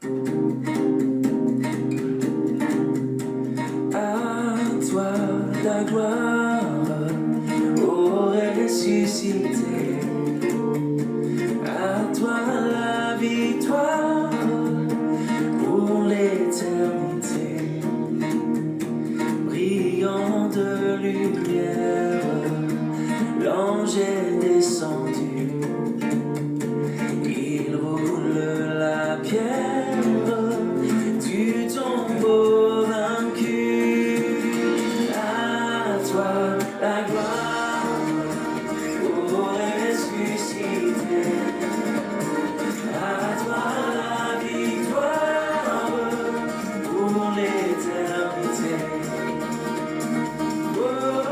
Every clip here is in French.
À toi la gloire, ô ressuscité. À toi la victoire pour l'éternité. Brillant de lumière, l'ange est descendu. Il roule la pierre du tombeau vaincu. À toi la gloire, ô ressuscité. À toi la victoire pour l'éternité. Oh, oh,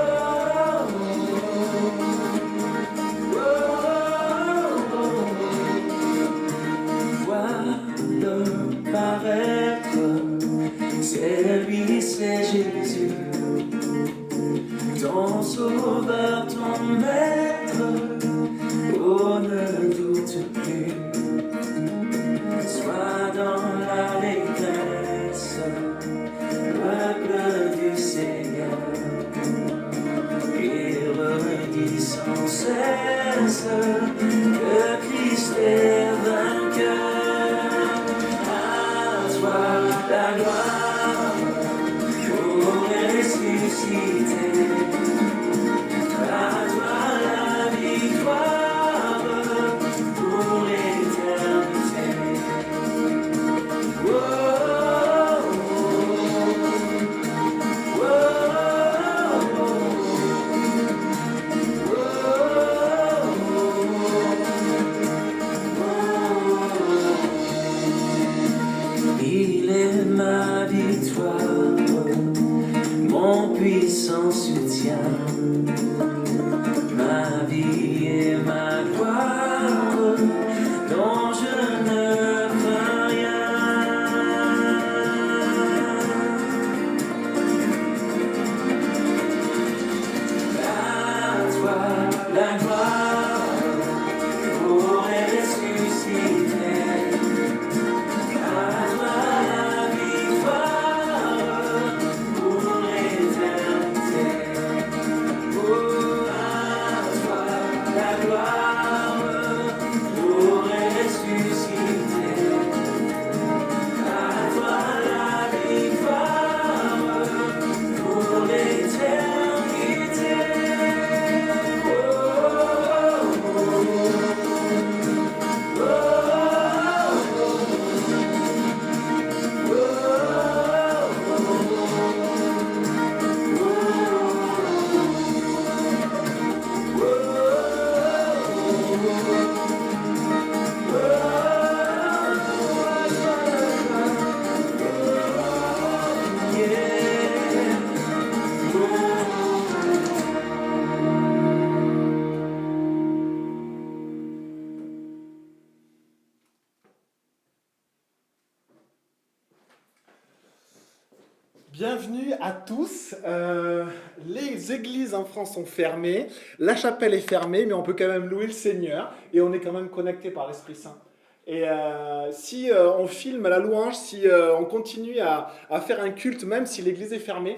oh, oh. Vois-le paraître, c'est lui, c'est Jésus, ton sauveur, ton maître. Oh, ne doute plus. Sois dans l'allégresse, peuple du Seigneur. Il redit sans cesse que Christ est vainqueur. À toi la gloire, ô ressuscité. À toi la victoire pour l'éternité. Oh, oh, oh, il est ma victoire, mon puissant soutien, ma vie et ma gloire, dont je ne crains rien. À toi la gloire, ô ressuscité. À toi la victoire pour l'éternité. Oh, à toi la gloire, ô ressuscité. À toi la victoire pour l'éternité. Bienvenue à tous. Les églises en France sont fermées, la chapelle est fermée, mais on peut quand même louer le Seigneur et on est quand même connecté par l'Esprit Saint. Et si on filme la louange, si on continue à faire un culte, même si l'église est fermée,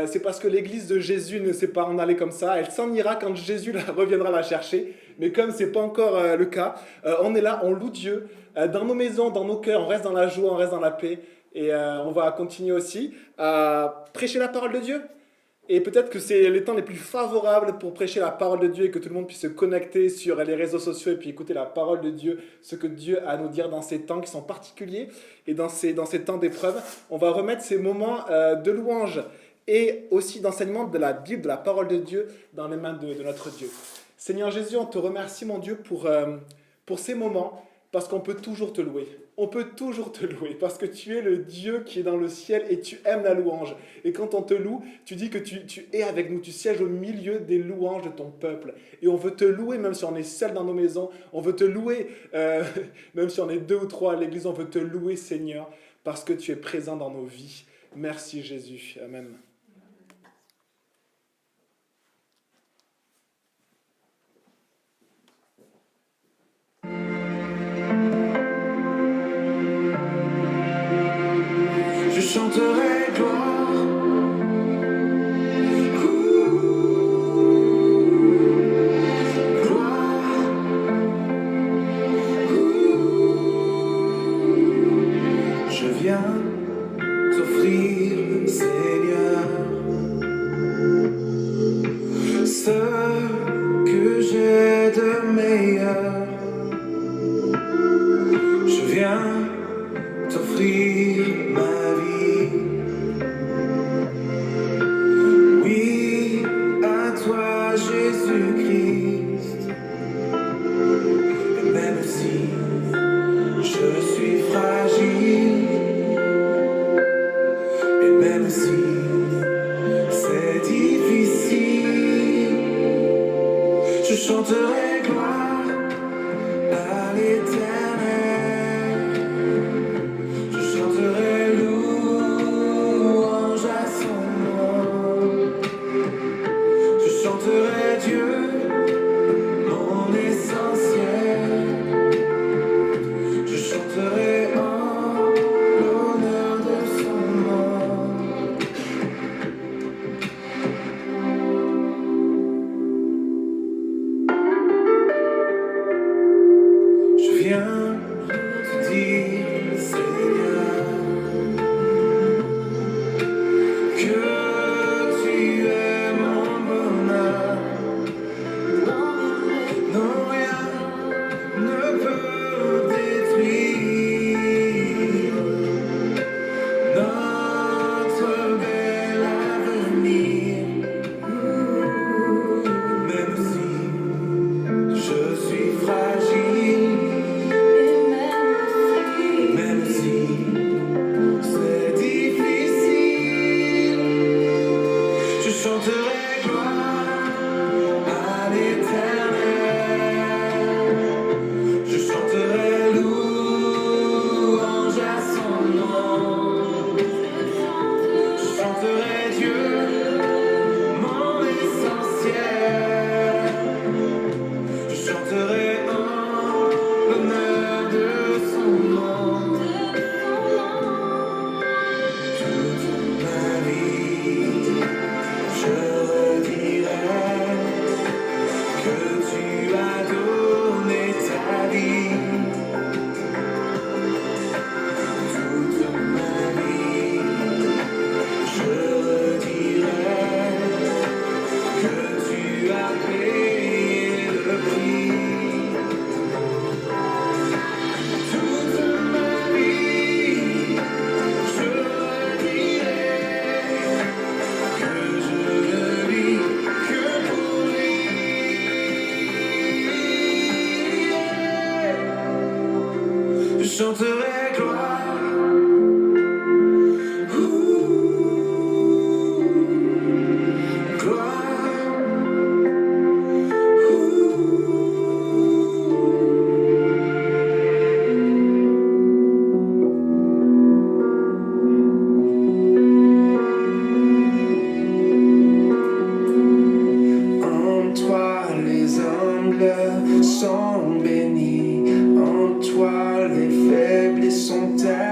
c'est parce que l'église de Jésus ne sait pas en aller comme ça. Elle s'en ira quand Jésus reviendra la chercher. Mais comme c'est pas encore le cas, on est là, on loue Dieu. Dans nos maisons, dans nos cœurs, on reste dans la joie, on reste dans la paix. Et on va continuer aussi à prêcher la parole de Dieu. Et peut-être que c'est les temps les plus favorables pour prêcher la parole de Dieu et que tout le monde puisse se connecter sur les réseaux sociaux et puis écouter la parole de Dieu, ce que Dieu a à nous dire dans ces temps qui sont particuliers et dans ces temps d'épreuve. On va remettre ces moments de louange et aussi d'enseignement de la Bible, de la parole de Dieu dans les mains de notre Dieu. Seigneur Jésus, on te remercie, mon Dieu, pour ces moments, parce qu'on peut toujours te louer. On peut toujours te louer, parce que tu es le Dieu qui est dans le ciel et tu aimes la louange. Et quand on te loue, tu dis que tu es avec nous, tu sièges au milieu des louanges de ton peuple. Et on veut te louer même si on est seul dans nos maisons, on veut te louer même si on est 2 ou 3 à l'église, on veut te louer, Seigneur, parce que tu es présent dans nos vies. Merci Jésus. Amen. chanterai gloire. En toi les humbles sont bénis, en toi les faibles sont tels.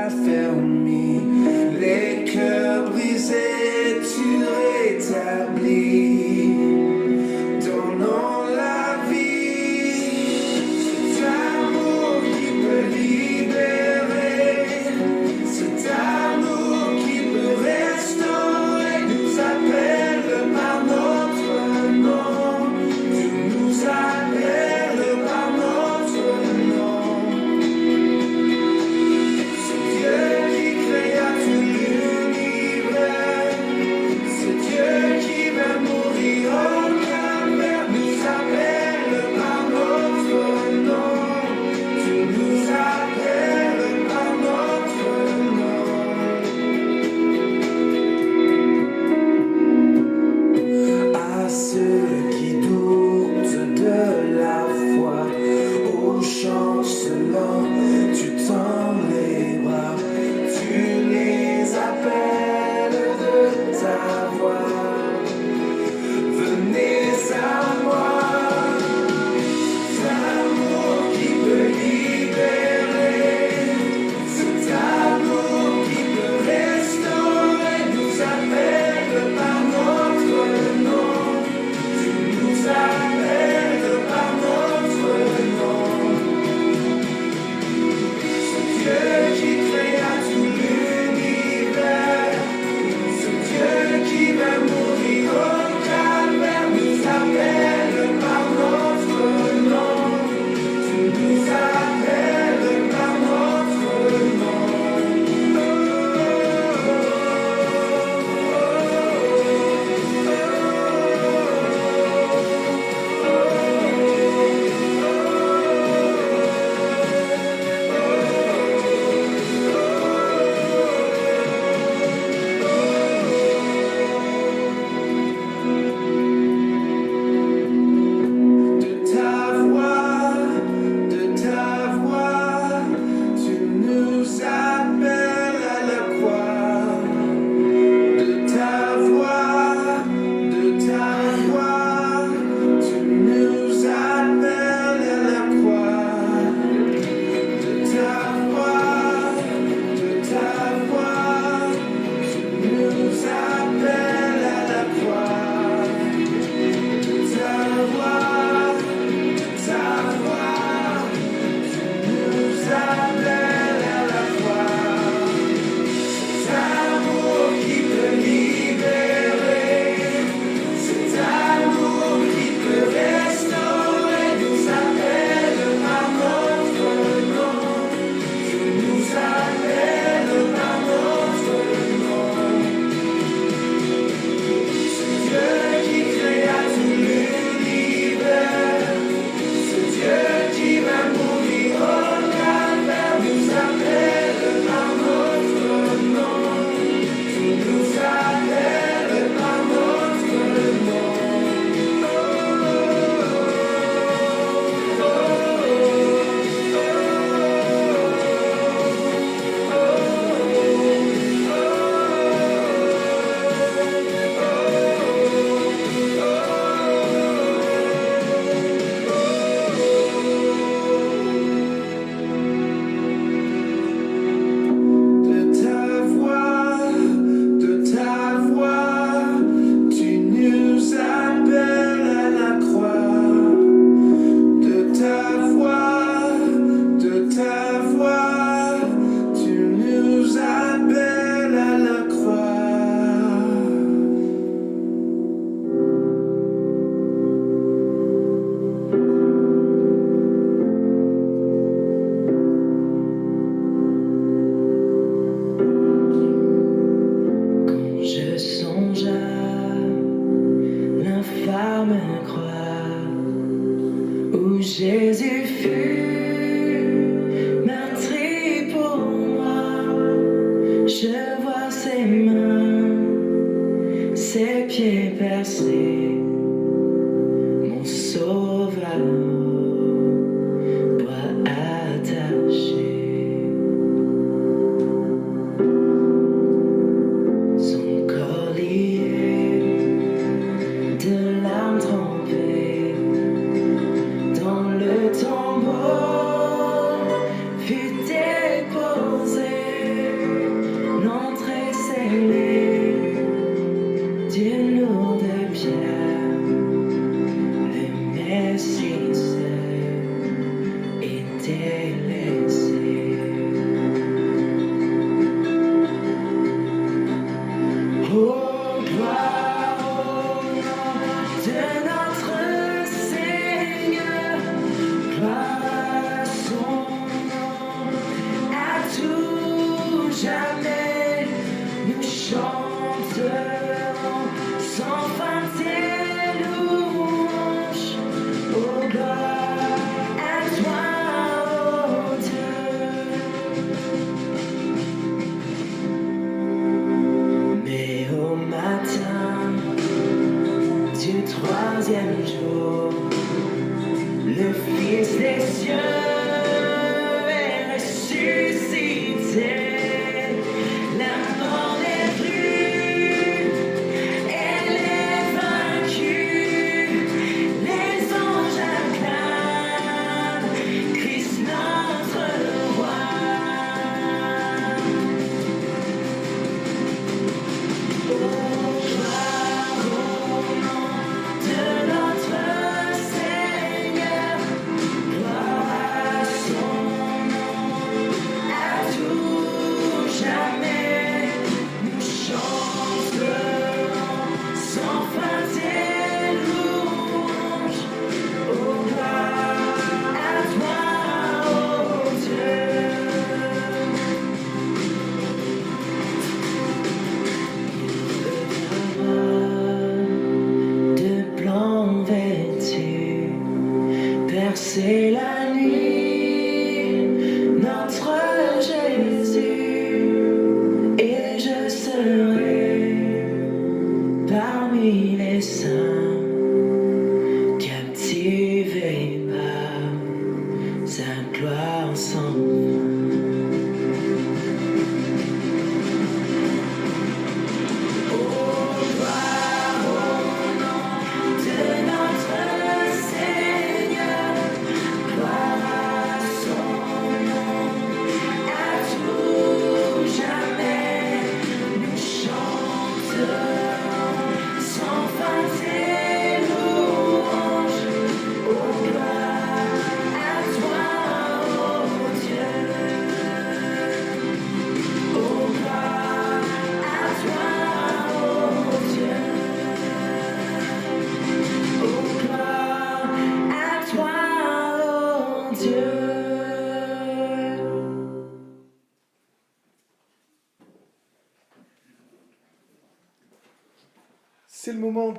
C'est le moment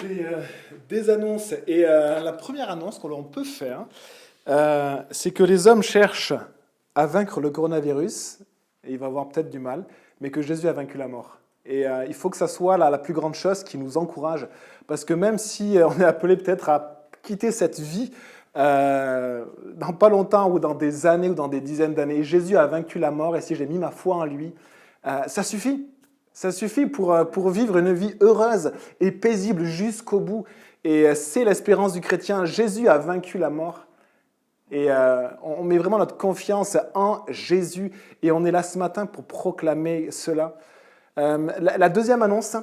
des annonces. Et la première annonce qu'on peut faire, c'est que les hommes cherchent à vaincre le coronavirus, et il va avoir peut-être du mal, mais que Jésus a vaincu la mort. Et il faut que ça soit la plus grande chose qui nous encourage, parce que même si on est appelé peut-être à quitter cette vie dans pas longtemps, ou dans des années, ou dans des dizaines d'années, Jésus a vaincu la mort, et si j'ai mis ma foi en lui, ça suffit. Ça suffit pour vivre une vie heureuse et paisible jusqu'au bout. Et c'est l'espérance du chrétien. Jésus a vaincu la mort. Et on met vraiment notre confiance en Jésus. Et on est là ce matin pour proclamer cela. La deuxième annonce,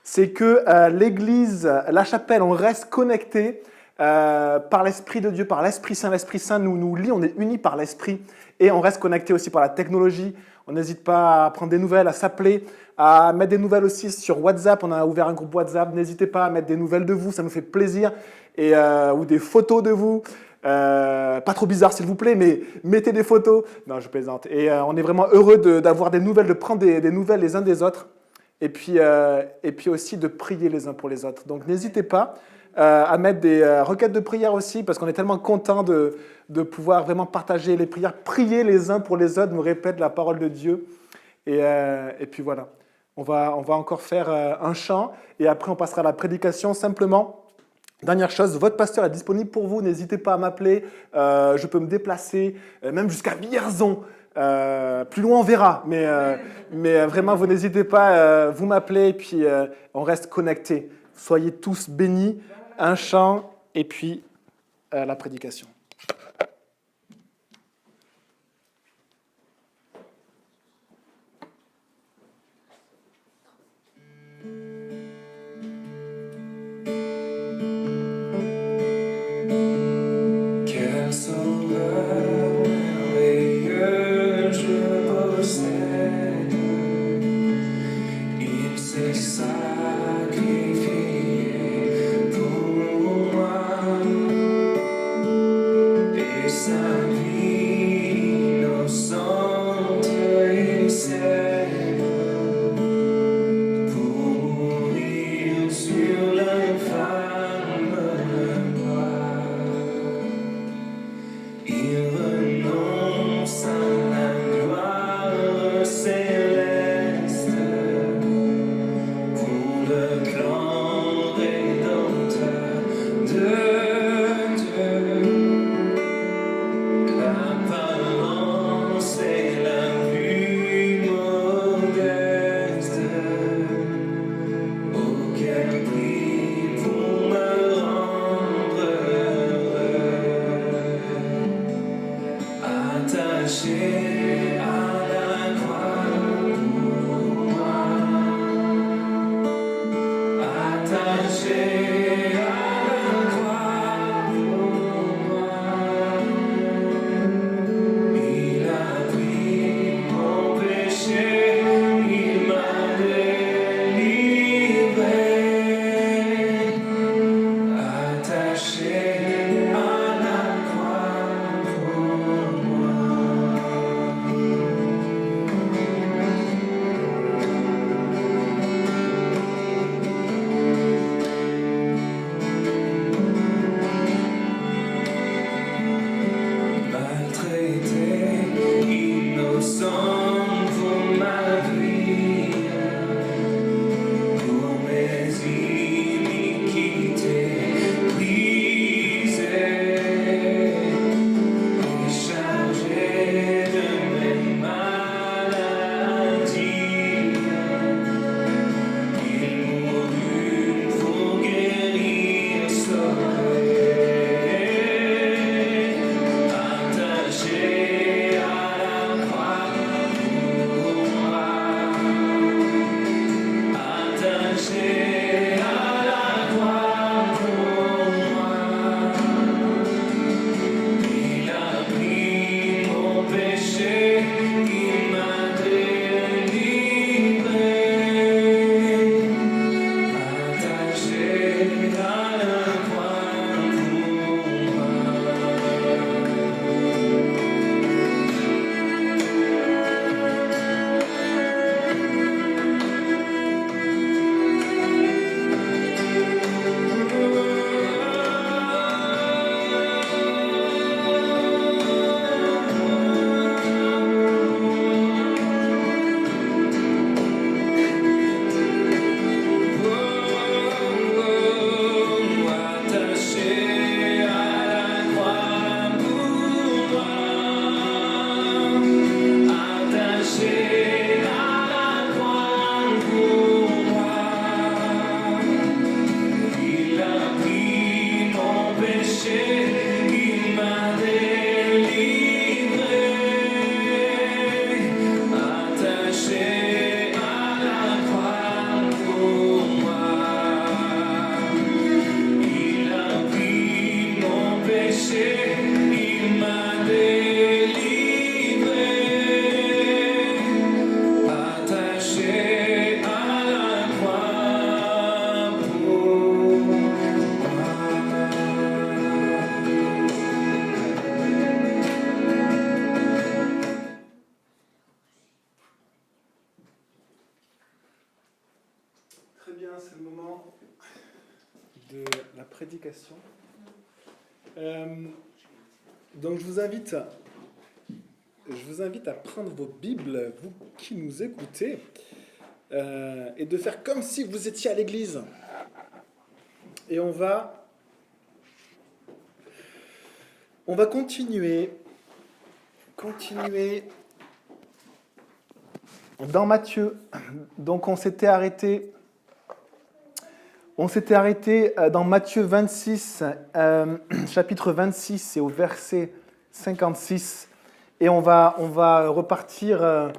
c'est que l'Église, la chapelle, on reste connecté par l'Esprit de Dieu, par l'Esprit Saint. L'Esprit Saint nous lie, on est unis par l'Esprit. Et on reste connecté aussi par la technologie. On n'hésite pas à prendre des nouvelles, à s'appeler, à mettre des nouvelles aussi sur WhatsApp. On a ouvert un groupe WhatsApp. N'hésitez pas à mettre des nouvelles de vous, ça nous fait plaisir. Ou des photos de vous. Pas trop bizarre s'il vous plaît, mais mettez des photos. Non, je plaisante. Et on est vraiment heureux d'avoir des nouvelles, de prendre des nouvelles les uns des autres. Et puis aussi de prier les uns pour les autres. Donc n'hésitez pas à mettre des requêtes de prière aussi, parce qu'on est tellement contents de pouvoir vraiment partager les prières, prier les uns pour les autres, nous répète la parole de Dieu. Et puis voilà, on va encore faire un chant, et après on passera à la prédication. Simplement, dernière chose, votre pasteur est disponible pour vous, n'hésitez pas à m'appeler, je peux me déplacer, même jusqu'à Vierzon. Plus loin on verra, mais vraiment vous n'hésitez pas, vous m'appelez, et puis on reste connectés. Soyez tous bénis. Un chant et puis la prédication. Quel sauveur merveilleux je possède, il s'est sacrifié pour moi, et sa vie innocente et célèbre, pour mourir sur l'infâme croix. Il renonce à la gloire céleste pour c'est le moment de la prédication. Donc je vous invite à prendre vos Bibles, vous qui nous écoutez, et de faire comme si vous étiez à l'église. Et on va continuer dans Matthieu. Donc on s'était arrêté dans Matthieu 26, chapitre 26 et au verset 56. Et on va repartir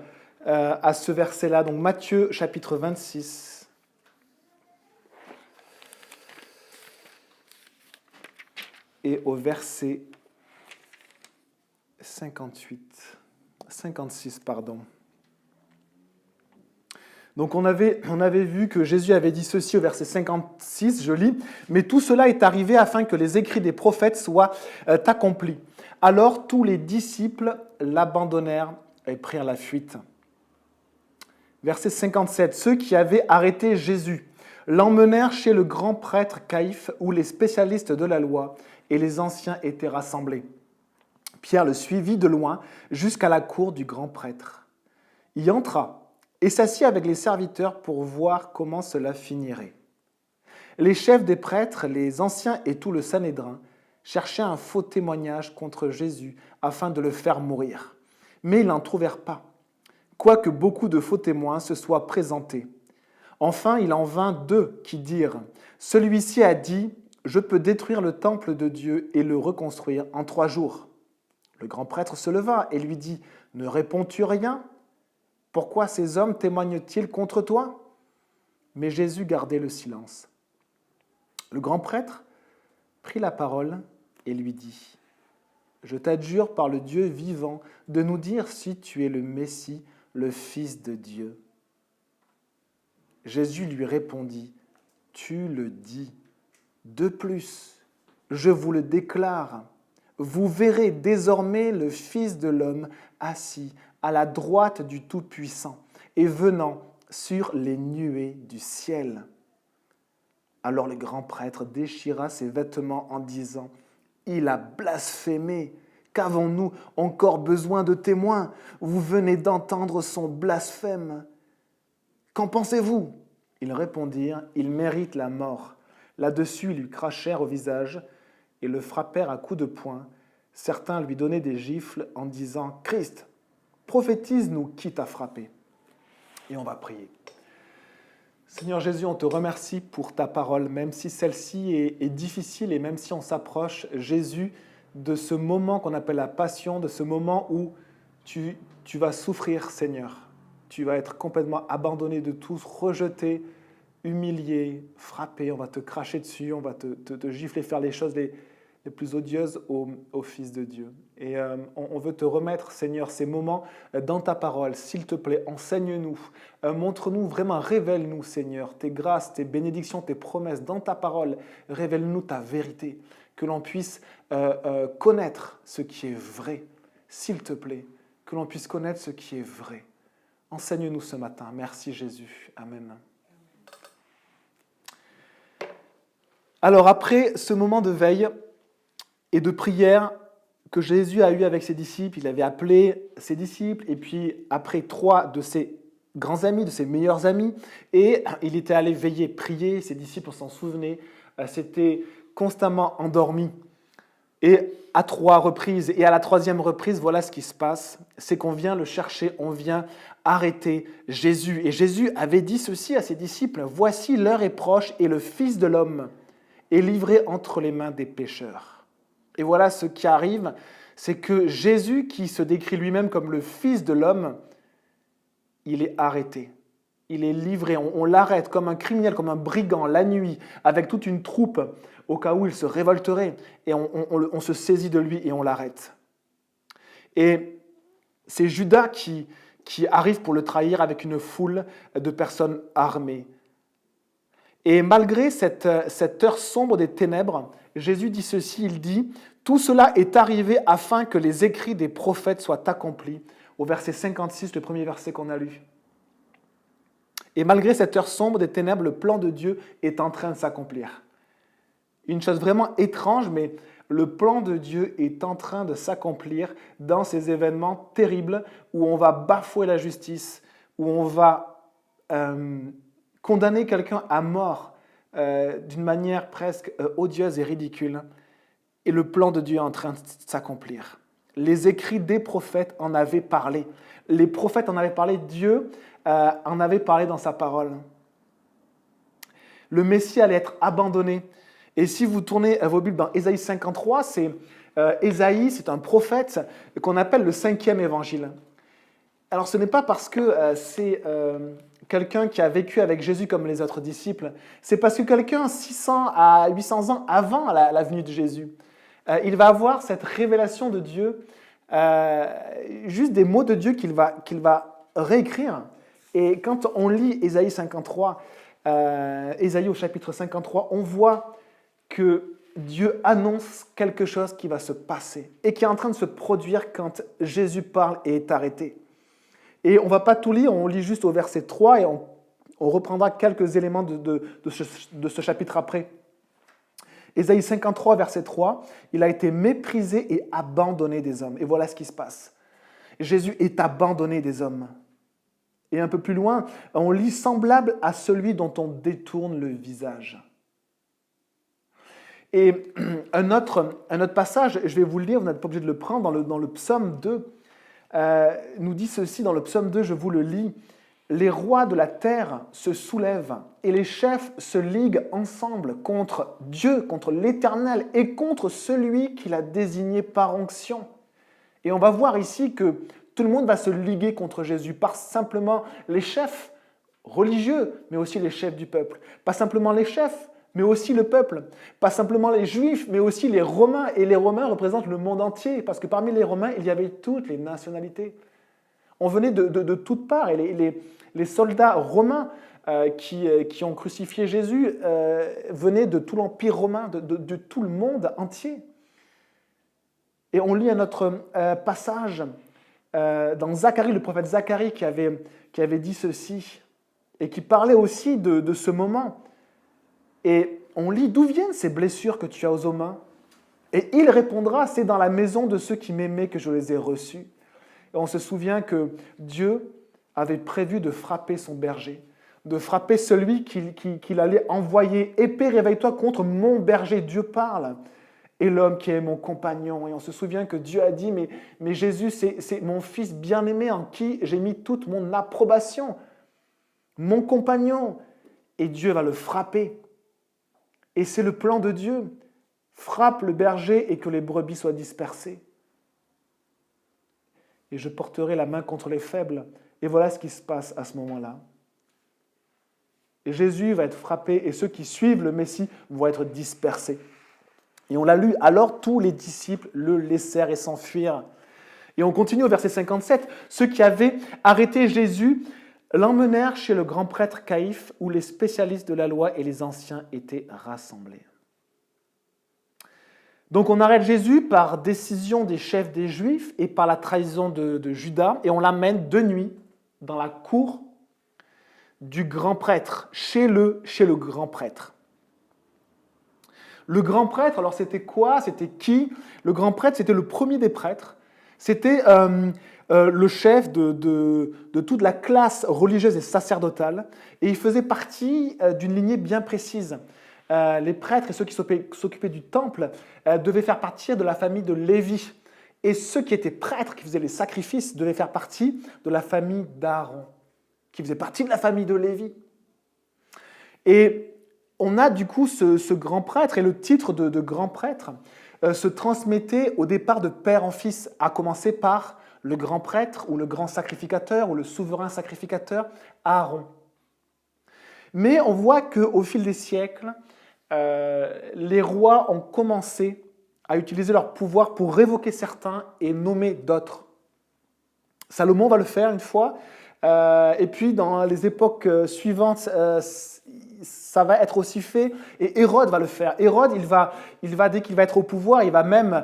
à ce verset-là. Donc Matthieu chapitre 26. Et au verset 56, pardon. Donc on avait vu que Jésus avait dit ceci au verset 56, je lis, « Mais tout cela est arrivé afin que les écrits des prophètes soient accomplis. Alors tous les disciples l'abandonnèrent et prirent la fuite. » Verset 57, « Ceux qui avaient arrêté Jésus l'emmenèrent chez le grand prêtre Caïphe, où les spécialistes de la loi et les anciens étaient rassemblés. Pierre le suivit de loin jusqu'à la cour du grand prêtre. Il y entra et s'assit avec les serviteurs pour voir comment cela finirait. Les chefs des prêtres, les anciens et tout le Sanhédrin cherchaient un faux témoignage contre Jésus afin de le faire mourir. Mais ils n'en trouvèrent pas, quoique beaucoup de faux témoins se soient présentés. Enfin, il en vint 2 qui dirent « Celui-ci a dit, je peux détruire le temple de Dieu et le reconstruire en 3 jours. » Le grand prêtre se leva et lui dit « Ne réponds-tu rien ? Pourquoi ces hommes témoignent-ils contre toi ?» Mais Jésus gardait le silence. Le grand prêtre prit la parole et lui dit « Je t'adjure par le Dieu vivant de nous dire si tu es le Messie, le Fils de Dieu. » Jésus lui répondit « Tu le dis. De plus, je vous le déclare, vous verrez désormais le Fils de l'homme assis à la droite du Tout-Puissant et venant sur les nuées du ciel. » Alors le grand prêtre déchira ses vêtements en disant « Il a blasphémé. Qu'avons-nous encore besoin de témoins? Vous venez d'entendre son blasphème. Qu'en pensez-vous » Ils répondirent « Il mérite la mort. » Là-dessus, ils lui crachèrent au visage et le frappèrent à coups de poing. Certains lui donnaient des gifles en disant « Christ, prophétise-nous qui t'a frappé. » Et on va prier. Seigneur Jésus, on te remercie pour ta parole, même si celle-ci est difficile et même si on s'approche, Jésus, de ce moment qu'on appelle la passion, de ce moment où tu vas souffrir, Seigneur. Tu vas être complètement abandonné de tous, rejeté, humilié, frappé, on va te cracher dessus, on va te gifler, faire les choses les plus odieuses au Fils de Dieu. Et on veut te remettre, Seigneur, ces moments dans ta parole. S'il te plaît, enseigne-nous, montre-nous vraiment, révèle-nous, Seigneur, tes grâces, tes bénédictions, tes promesses dans ta parole. Révèle-nous ta vérité, que l'on puisse connaître ce qui est vrai, s'il te plaît, que l'on puisse connaître ce qui est vrai. Enseigne-nous ce matin. Merci Jésus. Amen. Alors après ce moment de veille et de prière que Jésus a eu avec ses disciples, il avait appelé ses disciples et puis après 3 de ses grands amis, de ses meilleurs amis, et il était allé veiller, prier, ses disciples s'en souvenaient, s'étaient constamment endormis. Et à 3 reprises, et à la 3e reprise, voilà ce qui se passe, c'est qu'on vient le chercher, on vient arrêter Jésus. Et Jésus avait dit ceci à ses disciples, « Voici l'heure est proche et le Fils de l'homme est livré entre les mains des pécheurs. » Et voilà ce qui arrive, c'est que Jésus, qui se décrit lui-même comme le Fils de l'homme, il est arrêté. Il est livré, on l'arrête comme un criminel, comme un brigand, la nuit, avec toute une troupe, au cas où il se révolterait, et on se saisit de lui et on l'arrête. Et c'est Judas qui arrive pour le trahir avec une foule de personnes armées. Et malgré cette heure sombre des ténèbres, Jésus dit ceci, il dit « Tout cela est arrivé afin que les écrits des prophètes soient accomplis. » Au verset 56, le premier verset qu'on a lu. Et malgré cette heure sombre des ténèbres, le plan de Dieu est en train de s'accomplir. Une chose vraiment étrange, mais le plan de Dieu est en train de s'accomplir dans ces événements terribles où on va bafouer la justice, où on va condamner quelqu'un à mort d'une manière presque odieuse et ridicule. Et le plan de Dieu est en train de s'accomplir. Les écrits des prophètes en avaient parlé. Les prophètes en avaient parlé, Dieu en avait parlé dans sa parole. Le Messie allait être abandonné. Et si vous tournez vos Bibles dans Ésaïe 53, Ésaïe, c'est un prophète qu'on appelle le 5e évangile. Alors ce n'est pas parce que c'est quelqu'un qui a vécu avec Jésus comme les autres disciples, c'est parce que quelqu'un 600 à 800 ans avant la venue de Jésus, il va avoir cette révélation de Dieu, juste des mots de Dieu qu'il va réécrire. Et quand on lit Ésaïe 53, Ésaïe au chapitre 53, on voit que Dieu annonce quelque chose qui va se passer et qui est en train de se produire quand Jésus parle et est arrêté. Et on ne va pas tout lire, on lit juste au verset 3 et on reprendra quelques éléments de ce chapitre après. Ésaïe 53, verset 3, il a été méprisé et abandonné des hommes. Et voilà ce qui se passe. Jésus est abandonné des hommes. Et un peu plus loin, on lit semblable à celui dont on détourne le visage. Et un autre passage, je vais vous le lire, vous n'êtes pas obligé de le prendre, dans le psaume 2, nous dit ceci dans le psaume 2, je vous le lis. Les rois de la terre se soulèvent et les chefs se liguent ensemble contre Dieu, contre l'Éternel et contre celui qu'il a désigné par onction. Et on va voir ici que tout le monde va se liguer contre Jésus, pas simplement les chefs religieux, mais aussi les chefs du peuple. Pas simplement les chefs, mais aussi le peuple. Pas simplement les Juifs, mais aussi les Romains. Et les Romains représentent le monde entier, parce que parmi les Romains, il y avait toutes les nationalités. On venait de toutes parts, et les soldats romains qui ont crucifié Jésus venaient de tout l'Empire romain, de tout le monde entier. Et on lit un autre passage dans Zacharie, le prophète Zacharie, qui avait dit ceci, et qui parlait aussi de ce moment. Et on lit, d'où viennent ces blessures que tu as aux mains? Et il répondra, c'est dans la maison de ceux qui m'aimaient que je les ai reçus. Et on se souvient que Dieu avait prévu de frapper son berger, de frapper celui qu'il allait envoyer. Épée, réveille-toi contre mon berger, Dieu parle. Et l'homme qui est mon compagnon. Et on se souvient que Dieu a dit, mais Jésus, c'est mon fils bien-aimé en qui j'ai mis toute mon approbation. Mon compagnon. Et Dieu va le frapper. Et c'est le plan de Dieu. Frappe le berger et que les brebis soient dispersées. Et je porterai la main contre les faibles. Et voilà ce qui se passe à ce moment-là. Et Jésus va être frappé et ceux qui suivent le Messie vont être dispersés. Et on l'a lu, alors tous les disciples le laissèrent et s'enfuirent. Et on continue au verset 57. Ceux qui avaient arrêté Jésus l'emmenèrent chez le grand prêtre Caïphe, où les spécialistes de la loi et les anciens étaient rassemblés. Donc on arrête Jésus par décision des chefs des Juifs et par la trahison de Judas, et on l'amène de nuit dans la cour du grand prêtre, chez le grand prêtre. Le grand prêtre, alors c'était quoi? C'était qui? Le grand prêtre, c'était le premier des prêtres. C'était le chef de toute la classe religieuse et sacerdotale, et il faisait partie d'une lignée bien précise. Les prêtres et ceux qui s'occupaient du temple devaient faire partie de la famille de Lévi, et ceux qui étaient prêtres, qui faisaient les sacrifices, devaient faire partie de la famille d'Aaron, qui faisait partie de la famille de Lévi. Et on a du coup ce grand prêtre, et le titre de grand prêtre se transmettait au départ de père en fils, à commencer par le grand prêtre, ou le grand sacrificateur, ou le souverain sacrificateur, Aaron. Mais on voit qu'au fil des siècles, les rois ont commencé à utiliser leur pouvoir pour révoquer certains et nommer d'autres. Salomon va le faire une fois, et puis dans les époques suivantes, ça va être aussi fait, et Hérode va le faire. Hérode, dès qu'il va être au pouvoir, il va même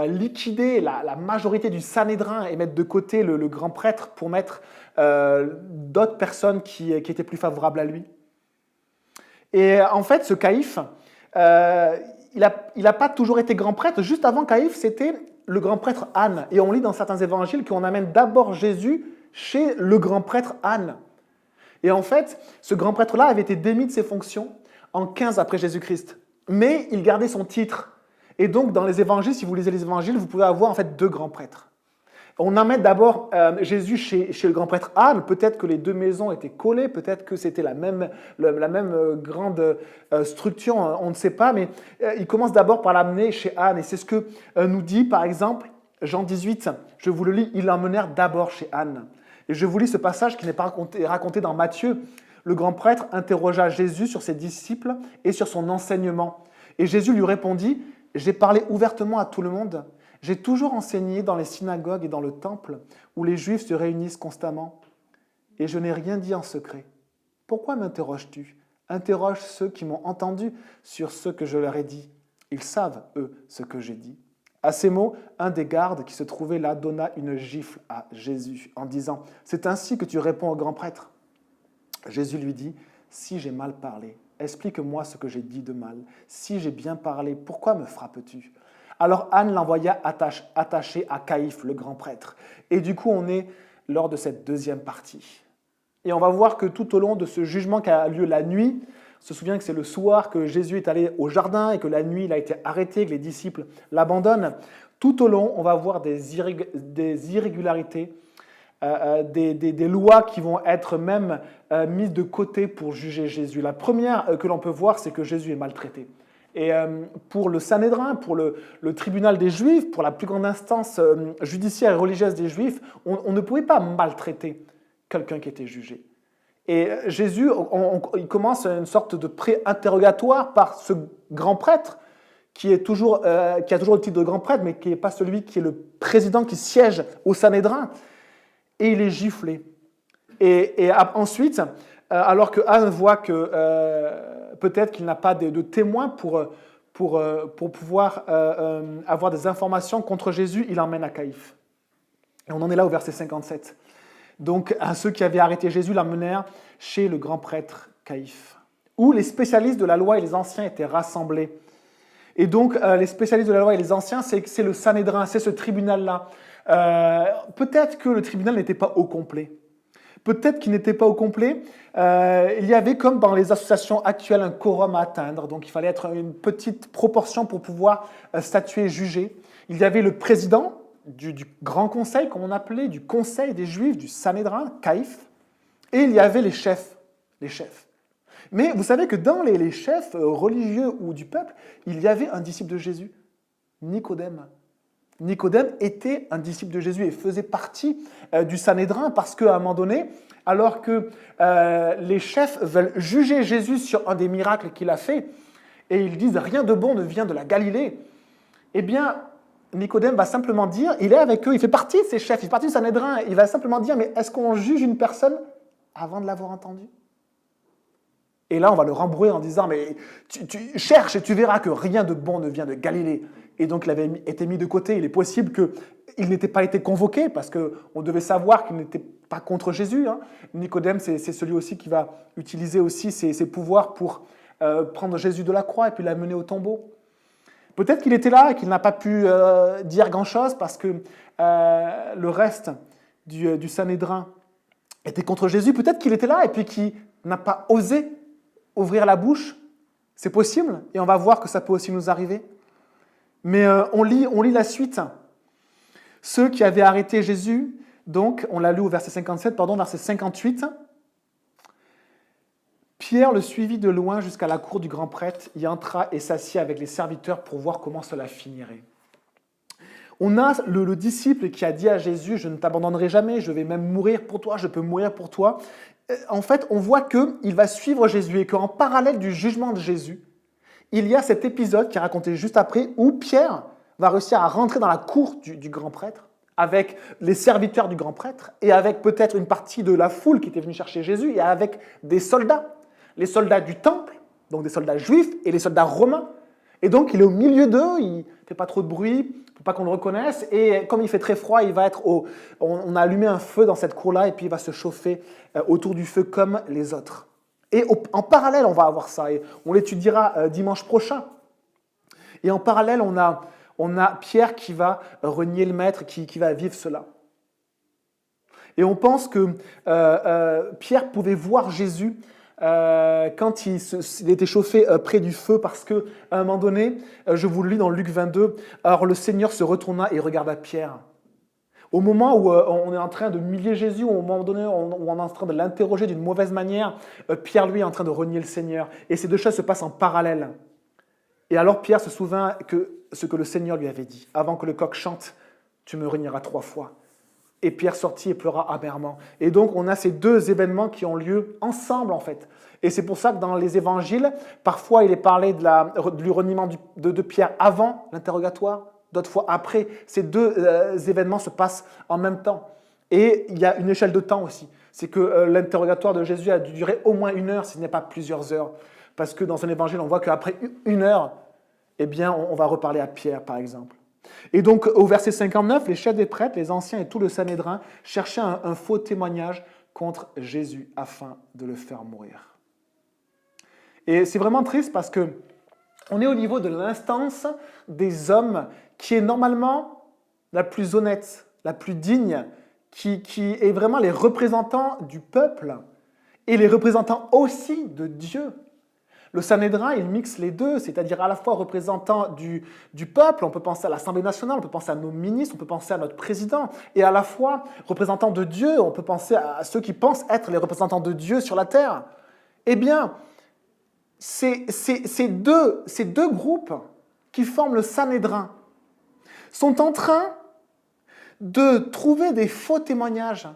liquider la majorité du Sanhédrin et mettre de côté le grand prêtre pour mettre d'autres personnes qui étaient plus favorables à lui. Et en fait, ce Caïphe, il n'a pas toujours été grand prêtre. Juste avant Caïphe, c'était le grand prêtre Anne. Et on lit dans certains évangiles qu'on amène d'abord Jésus chez le grand prêtre Anne. Et en fait, ce grand prêtre-là avait été démis de ses fonctions en 15 après Jésus-Christ. Mais il gardait son titre. Et donc, dans les évangiles, si vous lisez les évangiles, vous pouvez avoir en fait 2 grands prêtres. On amène d'abord Jésus chez le grand prêtre Anne. Peut-être que les 2 maisons étaient collées, peut-être que c'était la même grande structure, on ne sait pas, mais il commence d'abord par l'amener chez Anne. Et c'est ce que nous dit, par exemple, Jean 18, je vous le lis, ils l'emmenèrent d'abord chez Anne. Et je vous lis ce passage qui n'est pas raconté dans Matthieu. Le grand prêtre interrogea Jésus sur ses disciples et sur son enseignement. Et Jésus lui répondit, « J'ai parlé ouvertement à tout le monde. J'ai toujours enseigné dans les synagogues et dans le temple où les Juifs se réunissent constamment. Et je n'ai rien dit en secret. Pourquoi m'interroges-tu ? Interroge ceux qui m'ont entendu sur ce que je leur ai dit. Ils savent, eux, ce que j'ai dit. » À ces mots, un des gardes qui se trouvait là donna une gifle à Jésus en disant « C'est ainsi que tu réponds au grand prêtre ?» Jésus lui dit « Si j'ai mal parlé, explique-moi ce que j'ai dit de mal. Si j'ai bien parlé, pourquoi me frappes-tu » Alors Anne l'envoya attaché à Caïphe, le grand prêtre. Et du coup, on est lors de cette deuxième partie. Et on va voir que tout au long de ce jugement qui a lieu la nuit, on se souvient que c'est le soir que Jésus est allé au jardin et que la nuit, il a été arrêté, que les disciples l'abandonnent. Tout au long, on va voir des irrégularités, des lois qui vont être même mises de côté pour juger Jésus. La première que l'on peut voir, c'est que Jésus est maltraité. Et pour le Sanhédrin, pour le tribunal des Juifs, pour la plus grande instance judiciaire et religieuse des Juifs, on ne pouvait pas maltraiter quelqu'un qui était jugé. Et Jésus, il commence une sorte de pré-interrogatoire par ce grand prêtre qui a toujours le titre de grand prêtre, mais qui n'est pas celui qui est le président qui siège au Sanhédrin. Et il est giflé. Et ensuite, alors que Anne voit que peut-être qu'il n'a pas de témoins pour pouvoir avoir des informations contre Jésus, il l'emmène à Caïphe. Et on en est là au verset 57. Donc, ceux qui avaient arrêté Jésus l'emmenèrent chez le grand prêtre Caïphe, où les spécialistes de la loi et les anciens étaient rassemblés. Et donc, les spécialistes de la loi et les anciens, c'est le Sanhédrin, c'est ce tribunal-là. Peut-être que le tribunal n'était pas au complet. Peut-être qu'il n'était pas au complet. Il y avait, comme dans les associations actuelles, un quorum à atteindre. Donc, il fallait être une petite proportion pour pouvoir statuer, juger. Il y avait le président du grand conseil, comme on appelait, du conseil des Juifs, du Sanhédrin, Caïphe. Et il y avait les chefs. Mais vous savez que dans les chefs religieux ou du peuple, il y avait un disciple de Jésus, Nicodème. Nicodème était un disciple de Jésus et faisait partie du Sanhédrin parce qu'à un moment donné, alors que les chefs veulent juger Jésus sur un des miracles qu'il a fait, et ils disent « rien de bon ne vient de la Galilée », eh bien, Nicodème va simplement dire, il est avec eux, il fait partie de ces chefs, il fait partie du Sanhédrin, il va simplement dire « mais est-ce qu'on juge une personne avant de l'avoir entendue ?» Et là, on va le rembrouiller en disant « mais tu cherches et tu verras que rien de bon ne vient de Galilée ». Et donc, il avait été mis de côté. Il est possible qu'il n'ait pas été convoqué parce qu'on devait savoir qu'il n'était pas contre Jésus. Hein. Nicodème, c'est celui aussi qui va utiliser aussi ses pouvoirs pour prendre Jésus de la croix et puis l'amener au tombeau. Peut-être qu'il était là et qu'il n'a pas pu dire grand-chose parce que le reste du Sanhédrin était contre Jésus. Peut-être qu'il était là et puis qu'il n'a pas osé ouvrir la bouche. C'est possible et on va voir que ça peut aussi nous arriver. Mais on lit la suite. Ceux qui avaient arrêté Jésus, donc, on l'a lu au verset 57, verset 58. Pierre le suivit de loin jusqu'à la cour du grand prêtre, y entra et s'assit avec les serviteurs pour voir comment cela finirait. On a le disciple qui a dit à Jésus « Je ne t'abandonnerai jamais, je vais même mourir pour toi, je peux mourir pour toi ». En fait, on voit qu'il va suivre Jésus et qu'en parallèle du jugement de Jésus, il y a cet épisode qui est raconté juste après où Pierre va réussir à rentrer dans la cour du grand prêtre avec les serviteurs du grand prêtre et avec peut-être une partie de la foule qui était venue chercher Jésus et avec des soldats, les soldats du temple, donc des soldats juifs et les soldats romains. Et donc il est au milieu d'eux, il ne fait pas trop de bruit, pour pas qu'on le reconnaisse. Et comme il fait très froid, il va être on a allumé un feu dans cette cour-là et puis il va se chauffer autour du feu comme les autres. Et en parallèle, on va avoir ça et on l'étudiera dimanche prochain. Et en parallèle, on a Pierre qui va renier le maître, qui va vivre cela. Et on pense que Pierre pouvait voir Jésus quand il était chauffé près du feu, parce qu'à un moment donné, je vous le lis dans Luc 22, alors le Seigneur se retourna et regarda Pierre. Au moment où on est en train de humilier Jésus, au moment donné où on est en train de l'interroger d'une mauvaise manière, Pierre, lui, est en train de renier le Seigneur. Et ces deux choses se passent en parallèle. Et alors Pierre se souvint que ce que le Seigneur lui avait dit. Avant que le coq chante, tu me renieras 3 fois. Et Pierre sortit et pleura amèrement. Et donc on a ces deux événements qui ont lieu ensemble en fait. Et c'est pour ça que dans les évangiles, parfois il est parlé du reniement de Pierre avant l'interrogatoire, d'autres fois après. Ces deux événements se passent en même temps. Et il y a une échelle de temps aussi. C'est que l'interrogatoire de Jésus a dû durer au moins 1 heure, s'il n'est pas plusieurs heures. Parce que dans un évangile, on voit qu'après 1 heure, eh bien, on va reparler à Pierre, par exemple. Et donc, au verset 59, les chefs des prêtres, les anciens et tout le Sanhédrin cherchaient un faux témoignage contre Jésus afin de le faire mourir. Et c'est vraiment triste parce que on est au niveau de l'instance des hommes qui est normalement la plus honnête, la plus digne, qui est vraiment les représentants du peuple et les représentants aussi de Dieu. Le Sanhédrin, il mixe les deux, c'est-à-dire à la fois représentant du peuple, on peut penser à l'Assemblée nationale, on peut penser à nos ministres, on peut penser à notre président, et à la fois représentant de Dieu, on peut penser à ceux qui pensent être les représentants de Dieu sur la terre. Eh bien, ces deux groupes qui forment le Sanhédrin sont en train de trouver des faux témoignages.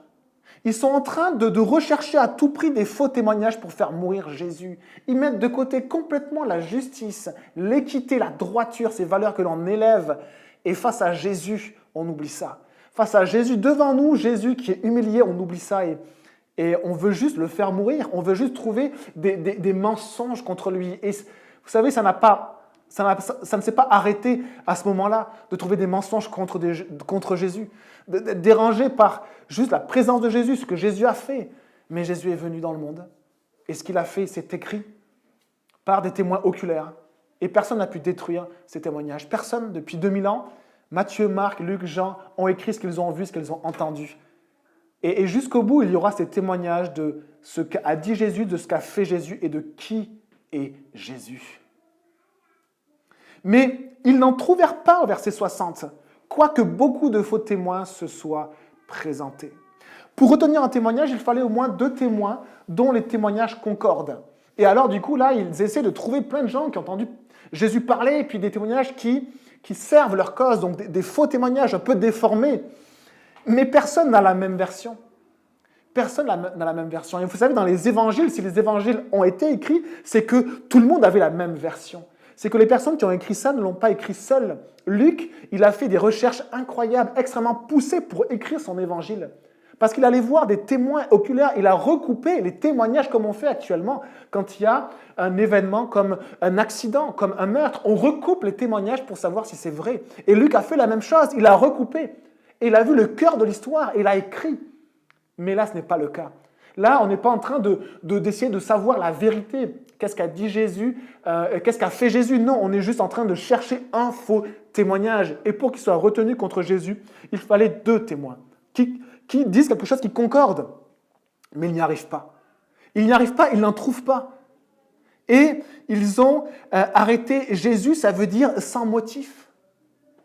Ils sont en train de rechercher à tout prix des faux témoignages pour faire mourir Jésus. Ils mettent de côté complètement la justice, l'équité, la droiture, ces valeurs que l'on élève. Et face à Jésus, on oublie ça. Face à Jésus, devant nous, Jésus qui est humilié, on oublie ça et on veut juste le faire mourir. On veut juste trouver des mensonges contre lui. Et vous savez, ça ne s'est pas arrêté à ce moment-là de trouver des mensonges contre Jésus, dérangé par juste la présence de Jésus, ce que Jésus a fait. Mais Jésus est venu dans le monde et ce qu'il a fait, c'est écrit par des témoins oculaires. Et personne n'a pu détruire ces témoignages. Personne, depuis 2000 ans, Matthieu, Marc, Luc, Jean, ont écrit ce qu'ils ont vu, ce qu'ils ont entendu. Et jusqu'au bout, il y aura ces témoignages de ce qu'a dit Jésus, de ce qu'a fait Jésus et de qui est Jésus. Mais ils n'en trouvèrent pas au verset 60, quoique beaucoup de faux témoins se soient présentés. Pour retenir un témoignage, il fallait au moins 2 témoins dont les témoignages concordent. Et alors, du coup, là, ils essaient de trouver plein de gens qui ont entendu Jésus parler, et puis des témoignages qui servent leur cause, donc des faux témoignages un peu déformés. Mais personne n'a la même version. Personne n'a la même version. Et vous savez, dans les évangiles, si les évangiles ont été écrits, c'est que tout le monde avait la même version. C'est que les personnes qui ont écrit ça ne l'ont pas écrit seules. Luc, il a fait des recherches incroyables, extrêmement poussées pour écrire son évangile. Parce qu'il allait voir des témoins oculaires, il a recoupé les témoignages comme on fait actuellement. Quand il y a un événement comme un accident, comme un meurtre, on recoupe les témoignages pour savoir si c'est vrai. Et Luc a fait la même chose, il a recoupé. Et il a vu le cœur de l'histoire et il a écrit. Mais là, ce n'est pas le cas. Là, on n'est pas en train d'essayer de savoir la vérité. Qu'est-ce qu'a dit Jésus? Qu'est-ce qu'a fait Jésus? Non, on est juste en train de chercher un faux témoignage. Et pour qu'il soit retenu contre Jésus, il fallait 2 témoins qui disent quelque chose qui concorde. Mais ils n'y arrivent pas. Ils n'y arrivent pas, ils n'en trouvent pas. Et ils ont arrêté Jésus, ça veut dire sans motif.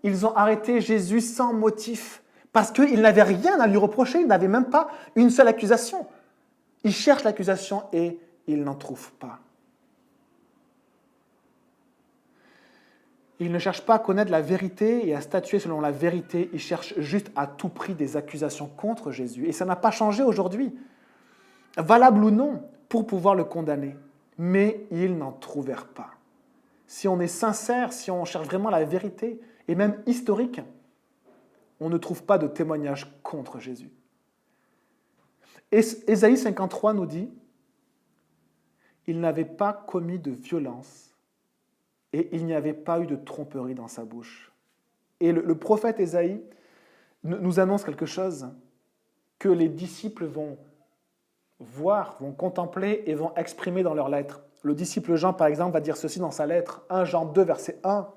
Ils ont arrêté Jésus sans motif. Parce qu'ils n'avaient rien à lui reprocher, ils n'avaient même pas une seule accusation. Ils cherchent l'accusation et ils n'en trouvent pas. Ils ne cherchent pas à connaître la vérité et à statuer selon la vérité. Ils cherchent juste à tout prix des accusations contre Jésus. Et ça n'a pas changé aujourd'hui. Valable ou non, pour pouvoir le condamner. Mais ils n'en trouvèrent pas. Si on est sincère, si on cherche vraiment la vérité, et même historique, on ne trouve pas de témoignage contre Jésus. Ésaïe 53 nous dit « Il n'avait pas commis de violence et il n'y avait pas eu de tromperie dans sa bouche. Et le prophète Ésaïe nous annonce quelque chose que les disciples vont voir, vont contempler et vont exprimer dans leurs lettres. Le disciple Jean, par exemple, va dire ceci dans sa lettre, 1 Jean 2, verset 1.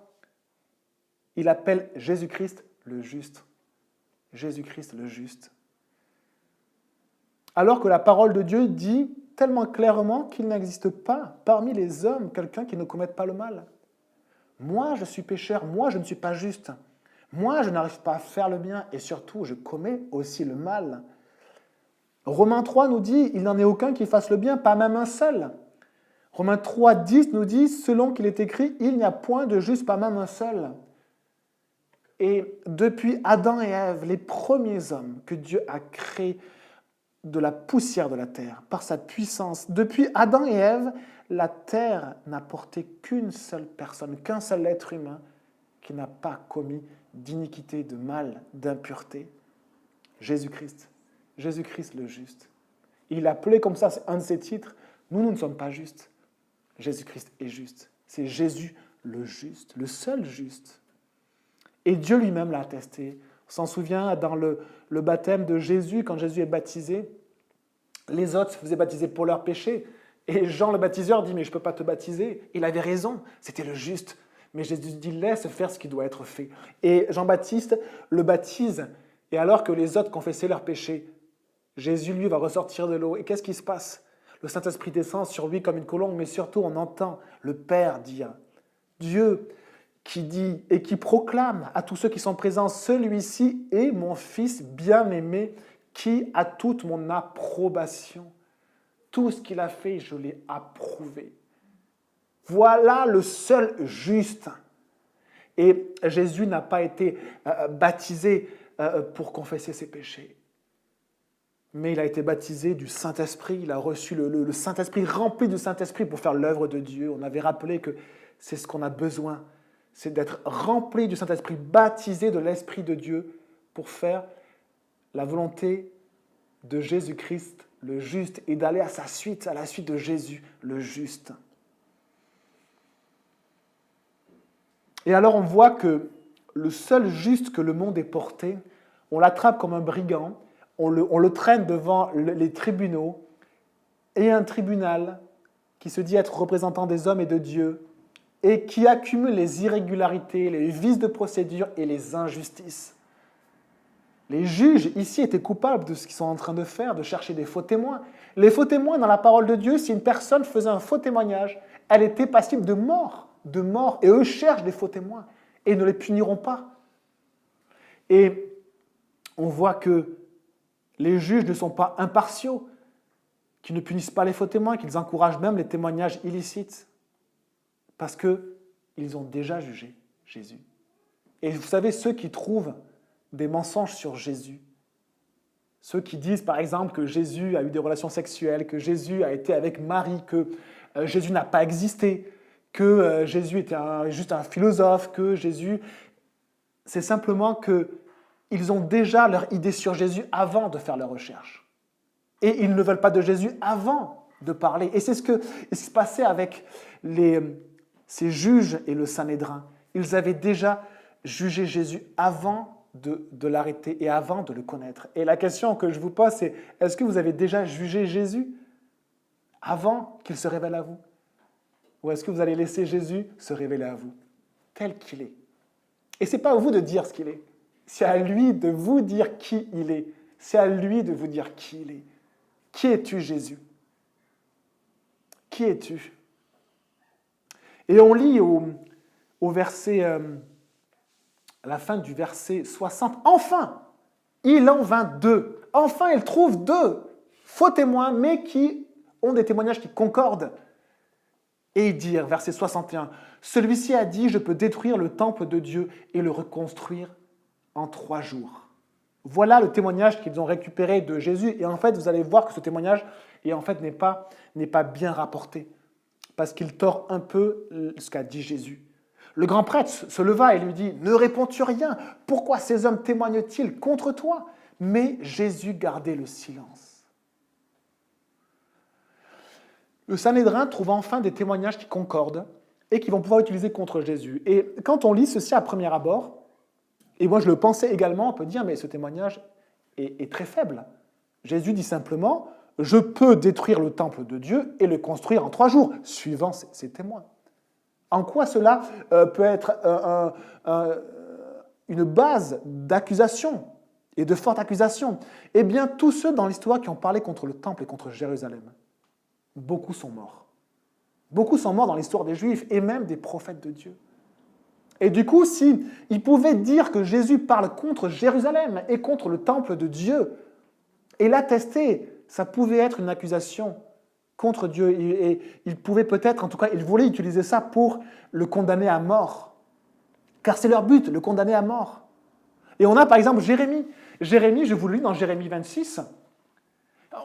Il appelle Jésus-Christ le juste. Jésus-Christ le juste. Alors que la parole de Dieu dit tellement clairement qu'il n'existe pas parmi les hommes quelqu'un qui ne commette pas le mal. Moi, je suis pécheur, moi, je ne suis pas juste. Moi, je n'arrive pas à faire le bien et surtout, je commets aussi le mal. Romains 3 nous dit, il n'en est aucun qui fasse le bien, pas même un seul. Romains 3, 10 nous dit, selon qu'il est écrit, il n'y a point de juste, pas même un seul. Et depuis Adam et Ève, les premiers hommes que Dieu a créés de la poussière de la terre, par sa puissance, depuis Adam et Ève, la terre n'a porté qu'une seule personne, qu'un seul être humain qui n'a pas commis d'iniquité, de mal, d'impureté. Jésus-Christ. Jésus-Christ le juste. Il appelait comme ça, c'est un de ses titres, nous ne sommes pas justes. Jésus-Christ est juste. C'est Jésus le juste, le seul juste. Et Dieu lui-même l'a attesté. On s'en souvient dans le baptême de Jésus, quand Jésus est baptisé, les autres se faisaient baptiser pour leurs péchés. Et Jean le baptiseur dit, mais je ne peux pas te baptiser. Il avait raison, c'était le juste. Mais Jésus dit, laisse faire ce qui doit être fait. Et Jean-Baptiste le baptise. Et alors que les autres confessaient leurs péchés, Jésus, lui, va ressortir de l'eau. Et qu'est-ce qui se passe? Le Saint-Esprit descend sur lui comme une colombe, mais surtout on entend le Père dire, Dieu qui dit et qui proclame à tous ceux qui sont présents, celui-ci est mon Fils bien-aimé qui a toute mon approbation. Tout ce qu'il a fait, je l'ai approuvé. Voilà le seul juste. Et Jésus n'a pas été baptisé pour confesser ses péchés. Mais il a été baptisé du Saint-Esprit. Il a reçu le Saint-Esprit, rempli du Saint-Esprit pour faire l'œuvre de Dieu. On avait rappelé que c'est ce qu'on a besoin. C'est d'être rempli du Saint-Esprit, baptisé de l'Esprit de Dieu pour faire la volonté de Jésus-Christ, le juste, et d'aller à sa suite, à la suite de Jésus, le juste. Et alors on voit que le seul juste que le monde ait porté, on l'attrape comme un brigand, on le traîne devant les tribunaux, et un tribunal qui se dit être représentant des hommes et de Dieu, et qui accumule les irrégularités, les vices de procédure et les injustices. Les juges ici étaient coupables de ce qu'ils sont en train de faire, de chercher des faux témoins. Les faux témoins, dans la parole de Dieu, si une personne faisait un faux témoignage, elle était passible de mort, et eux cherchent des faux témoins, et ne les puniront pas. Et on voit que les juges ne sont pas impartiaux, qu'ils ne punissent pas les faux témoins, qu'ils encouragent même les témoignages illicites, parce qu'ils ont déjà jugé Jésus. Et vous savez, ceux qui trouvent des mensonges sur Jésus, ceux qui disent par exemple que Jésus a eu des relations sexuelles, que Jésus a été avec Marie, que Jésus n'a pas existé, que Jésus était juste un philosophe, que Jésus... C'est simplement qu'ils ont déjà leur idée sur Jésus avant de faire leurs recherches. Et ils ne veulent pas de Jésus avant de parler. Et c'est ce qui se passait avec ces juges et le Sanhédrin. Ils avaient déjà jugé Jésus avant de l'arrêter et avant de le connaître. Et la question que je vous pose, c'est, est-ce que vous avez déjà jugé Jésus avant qu'il se révèle à vous? Ou est-ce que vous allez laisser Jésus se révéler à vous, tel qu'il est? Et ce n'est pas à vous de dire ce qu'il est. C'est à lui de vous dire qui il est. C'est à lui de vous dire qui il est. Qui es-tu, Jésus? Qui es-tu? Et on lit au verset, à la fin du verset 60, enfin, il en vint deux. Enfin, il trouve deux faux témoins, mais qui ont des témoignages qui concordent. Et dire, verset 61, « Celui-ci a dit, je peux détruire le temple de Dieu et le reconstruire en 3 jours. » Voilà le témoignage qu'ils ont récupéré de Jésus. Et en fait, vous allez voir que ce témoignage n'est pas bien rapporté, parce qu'il tord un peu ce qu'a dit Jésus. Le grand prêtre se leva et lui dit, « Ne réponds-tu rien? Pourquoi ces hommes témoignent-ils contre toi ?» Mais Jésus gardait le silence. Le Sanhédrin trouve enfin des témoignages qui concordent et qui vont pouvoir utiliser contre Jésus. Et quand on lit ceci à premier abord, Et moi, je le pensais également, on peut dire, mais ce témoignage est très faible. Jésus dit simplement, je peux détruire le temple de Dieu et le construire en 3 jours, suivant ses témoins. En quoi cela peut être une base d'accusation et de forte accusation? Eh bien, tous ceux dans l'histoire qui ont parlé contre le temple et contre Jérusalem, beaucoup sont morts. Beaucoup sont morts dans l'histoire des Juifs et même des prophètes de Dieu. Et du coup, s'ils pouvaient dire que Jésus parle contre Jérusalem et contre le temple de Dieu, et l'attester, ça pouvait être une accusation contre Dieu. Et il pouvait peut-être, en tout cas, il voulait utiliser ça pour le condamner à mort. Car c'est leur but, le condamner à mort. Et on a par exemple Jérémie. Jérémie, je vous le lis dans Jérémie 26.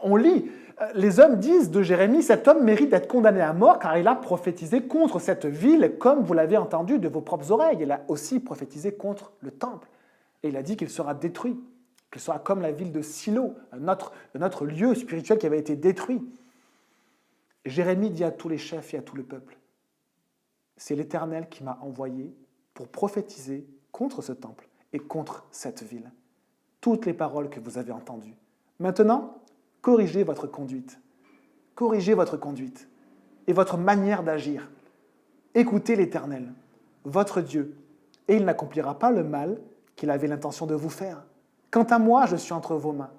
On lit, les hommes disent de Jérémie, cet homme mérite d'être condamné à mort car il a prophétisé contre cette ville comme vous l'avez entendu de vos propres oreilles. Il a aussi prophétisé contre le temple. Et il a dit qu'il sera détruit, qu'il sera comme la ville de Silo, un autre lieu spirituel qui avait été détruit. Jérémie dit à tous les chefs et à tout le peuple, c'est l'Éternel qui m'a envoyé pour prophétiser contre ce temple et contre cette ville. Toutes les paroles que vous avez entendues. Maintenant, corrigez votre conduite. Corrigez votre conduite et votre manière d'agir. Écoutez l'Éternel, votre Dieu, et il n'accomplira pas le mal qu'il avait l'intention de vous faire. Quant à moi, je suis entre vos mains.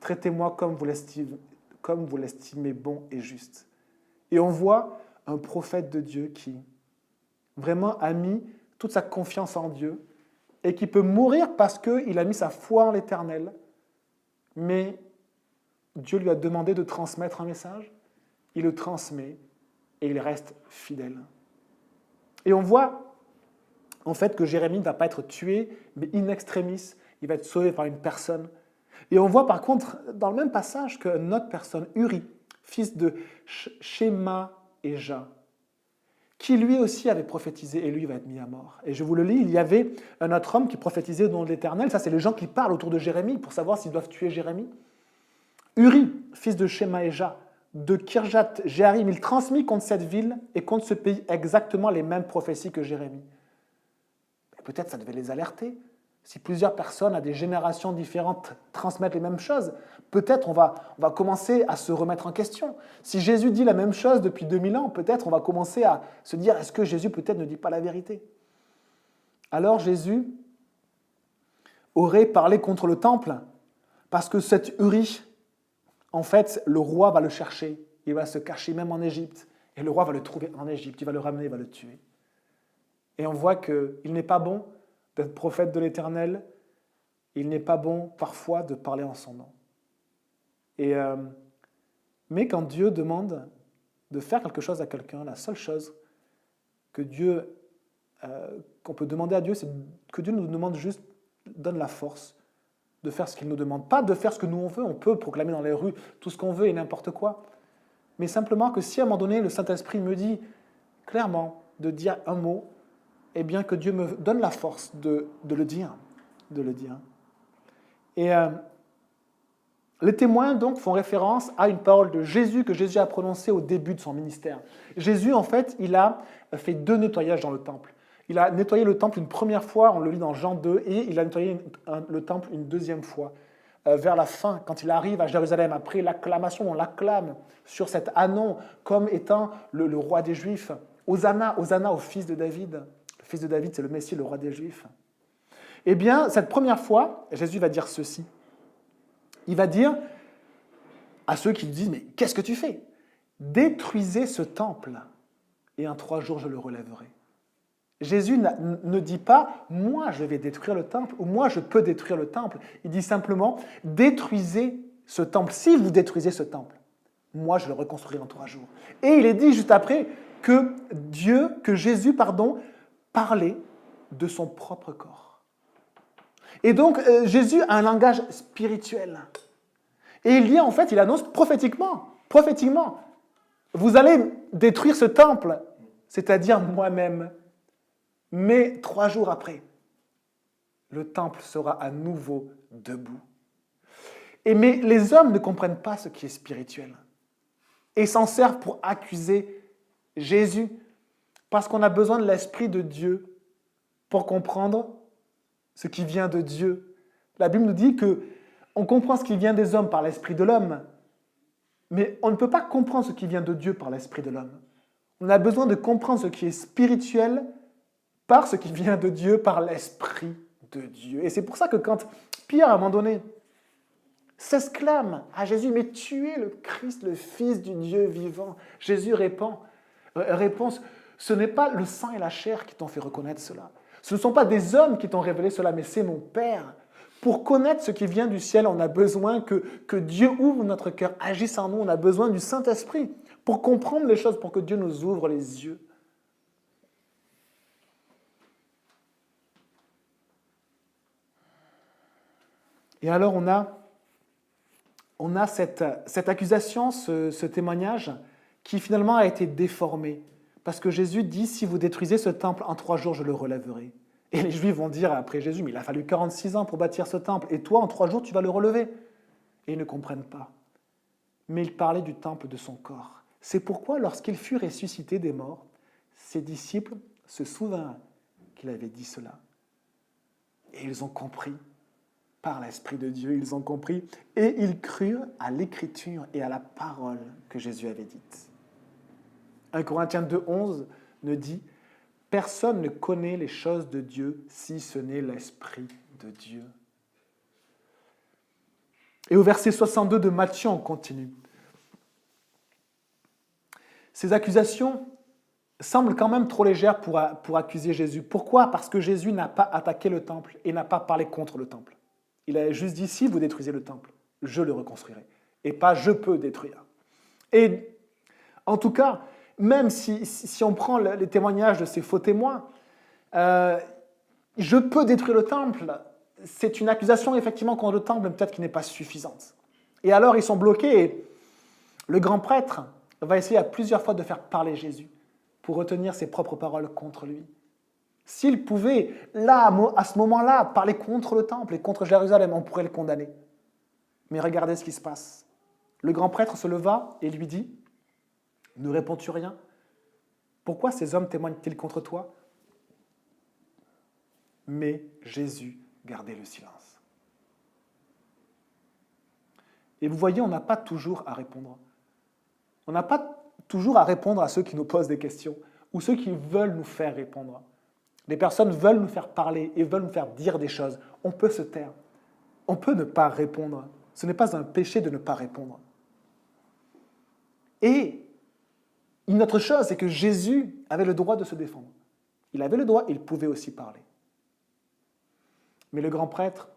Traitez-moi comme vous l'estimez bon et juste. Et on voit un prophète de Dieu qui vraiment a mis toute sa confiance en Dieu et qui peut mourir parce qu'il a mis sa foi en l'Éternel. Mais Dieu lui a demandé de transmettre un message. Il le transmet et il reste fidèle. Et on voit en fait que Jérémie ne va pas être tué, mais in extremis, il va être sauvé par une personne. Et on voit par contre dans le même passage qu'une autre personne, Uri, fils de Shemaéja, qui lui aussi avait prophétisé, et lui va être mis à mort. Et je vous le lis, il y avait un autre homme qui prophétisait au nom de l'Éternel, ça c'est les gens qui parlent autour de Jérémie pour savoir s'ils doivent tuer Jérémie. Uri, fils de Shemaéja, de Kirjat Jéarim, il transmit contre cette ville et contre ce pays exactement les mêmes prophéties que Jérémie. Peut-être ça devait les alerter. Si plusieurs personnes à des générations différentes transmettent les mêmes choses, peut-être on va commencer à se remettre en question. Si Jésus dit la même chose depuis 2000 ans, peut-être on va commencer à se dire, est-ce que Jésus peut-être ne dit pas la vérité? Alors Jésus aurait parlé contre le temple, parce que cet Uri, en fait, le roi va le chercher, il va se cacher même en Égypte, et le roi va le trouver en Égypte, il va le ramener, il va le tuer. Et on voit qu'il n'est pas bon d'être prophète de l'Éternel, il n'est pas bon parfois de parler en son nom. Mais quand Dieu demande de faire quelque chose à quelqu'un, la seule chose qu'on peut demander à Dieu, c'est que Dieu nous demande juste, donne la force de faire ce qu'il nous demande. Pas de faire ce que nous on veut, on peut proclamer dans les rues tout ce qu'on veut et n'importe quoi, mais simplement que si à un moment donné le Saint-Esprit me dit clairement de dire un mot, eh bien que Dieu me donne la force de le dire. Et les témoins donc font référence à une parole de Jésus que Jésus a prononcée au début de son ministère. Jésus, en fait, il a fait 2 nettoyages dans le temple. Il a nettoyé le temple une première fois, on le lit dans Jean 2, et il a nettoyé le temple une deuxième fois. Vers la fin, quand il arrive à Jérusalem, après l'acclamation, on l'acclame sur cet ânon comme étant le roi des Juifs. Hosanna, Hosanna au fils de David. Le fils de David, c'est le Messie, le roi des Juifs. Eh bien, cette première fois, Jésus va dire ceci. Il va dire à ceux qui lui disent « Mais qu'est-ce que tu fais? Détruisez ce temple, et en 3 jours, je le relèverai. » Jésus ne dit pas « Moi, je vais détruire le temple » ou « Moi, je peux détruire le temple ». Il dit simplement « Détruisez ce temple. Si vous détruisez ce temple, moi, je le reconstruirai en 3 jours. » Et il est dit juste après que Jésus, parlait de son propre corps. Et donc, Jésus a un langage spirituel. Et il dit, en fait, il annonce prophétiquement, vous allez détruire ce temple, c'est-à-dire moi-même. Mais 3 jours après, le temple sera à nouveau debout. Mais les hommes ne comprennent pas ce qui est spirituel. Et s'en servent pour accuser Jésus, parce qu'on a besoin de l'Esprit de Dieu pour comprendre ce qui vient de Dieu. La Bible nous dit que on comprend ce qui vient des hommes par l'esprit de l'homme, mais on ne peut pas comprendre ce qui vient de Dieu par l'esprit de l'homme. On a besoin de comprendre ce qui est spirituel par ce qui vient de Dieu, par l'esprit de Dieu. Et c'est pour ça que quand Pierre, à un moment donné, s'exclame à Jésus, mais tu es le Christ, le Fils du Dieu vivant. Jésus répond, ce n'est pas le sang et la chair qui t'ont fait reconnaître cela. Ce ne sont pas des hommes qui t'ont révélé cela, mais c'est mon Père. Pour connaître ce qui vient du ciel, on a besoin que Dieu ouvre notre cœur, agisse en nous. On a besoin du Saint-Esprit pour comprendre les choses, pour que Dieu nous ouvre les yeux. Et alors on a cette accusation, ce témoignage, qui finalement a été déformé. Parce que Jésus dit, si vous détruisez ce temple, en 3 jours, je le relèverai. Et les Juifs vont dire après Jésus, mais il a fallu 46 ans pour bâtir ce temple, et toi, en 3 jours, tu vas le relever. Et ils ne comprennent pas. Mais il parlait du temple de son corps. C'est pourquoi, lorsqu'il fut ressuscité des morts, ses disciples se souvinrent qu'il avait dit cela. Et ils ont compris. Par l'Esprit de Dieu, ils ont compris et ils crurent à l'Écriture et à la parole que Jésus avait dite. 1 Corinthiens 2,11 nous dit « Personne ne connaît les choses de Dieu si ce n'est l'Esprit de Dieu. » Et au verset 62 de Matthieu, on continue. Ces accusations semblent quand même trop légères pour accuser Jésus. Pourquoi ? Parce que Jésus n'a pas attaqué le temple et n'a pas parlé contre le temple. Il a juste dit, si vous détruisez le temple, je le reconstruirai. Et pas, je peux détruire. Et en tout cas, même si on prend les témoignages de ces faux témoins, je peux détruire le temple. C'est une accusation, effectivement, contre le temple, mais peut-être qui n'est pas suffisante. Et alors, ils sont bloqués. Et le grand prêtre va essayer à plusieurs fois de faire parler Jésus pour retenir ses propres paroles contre lui. S'il pouvait, là, à ce moment-là, parler contre le temple et contre Jérusalem, on pourrait le condamner. Mais regardez ce qui se passe. Le grand prêtre se leva et lui dit, « Ne réponds-tu rien ? Pourquoi ces hommes témoignent-ils contre toi ?» Mais Jésus gardait le silence. Et vous voyez, on n'a pas toujours à répondre. On n'a pas toujours à répondre à ceux qui nous posent des questions ou ceux qui veulent nous faire répondre. Les personnes veulent nous faire parler et veulent nous faire dire des choses. On peut se taire. On peut ne pas répondre. Ce n'est pas un péché de ne pas répondre. Et une autre chose, c'est que Jésus avait le droit de se défendre. Il avait le droit, il pouvait aussi parler. Mais le grand prêtre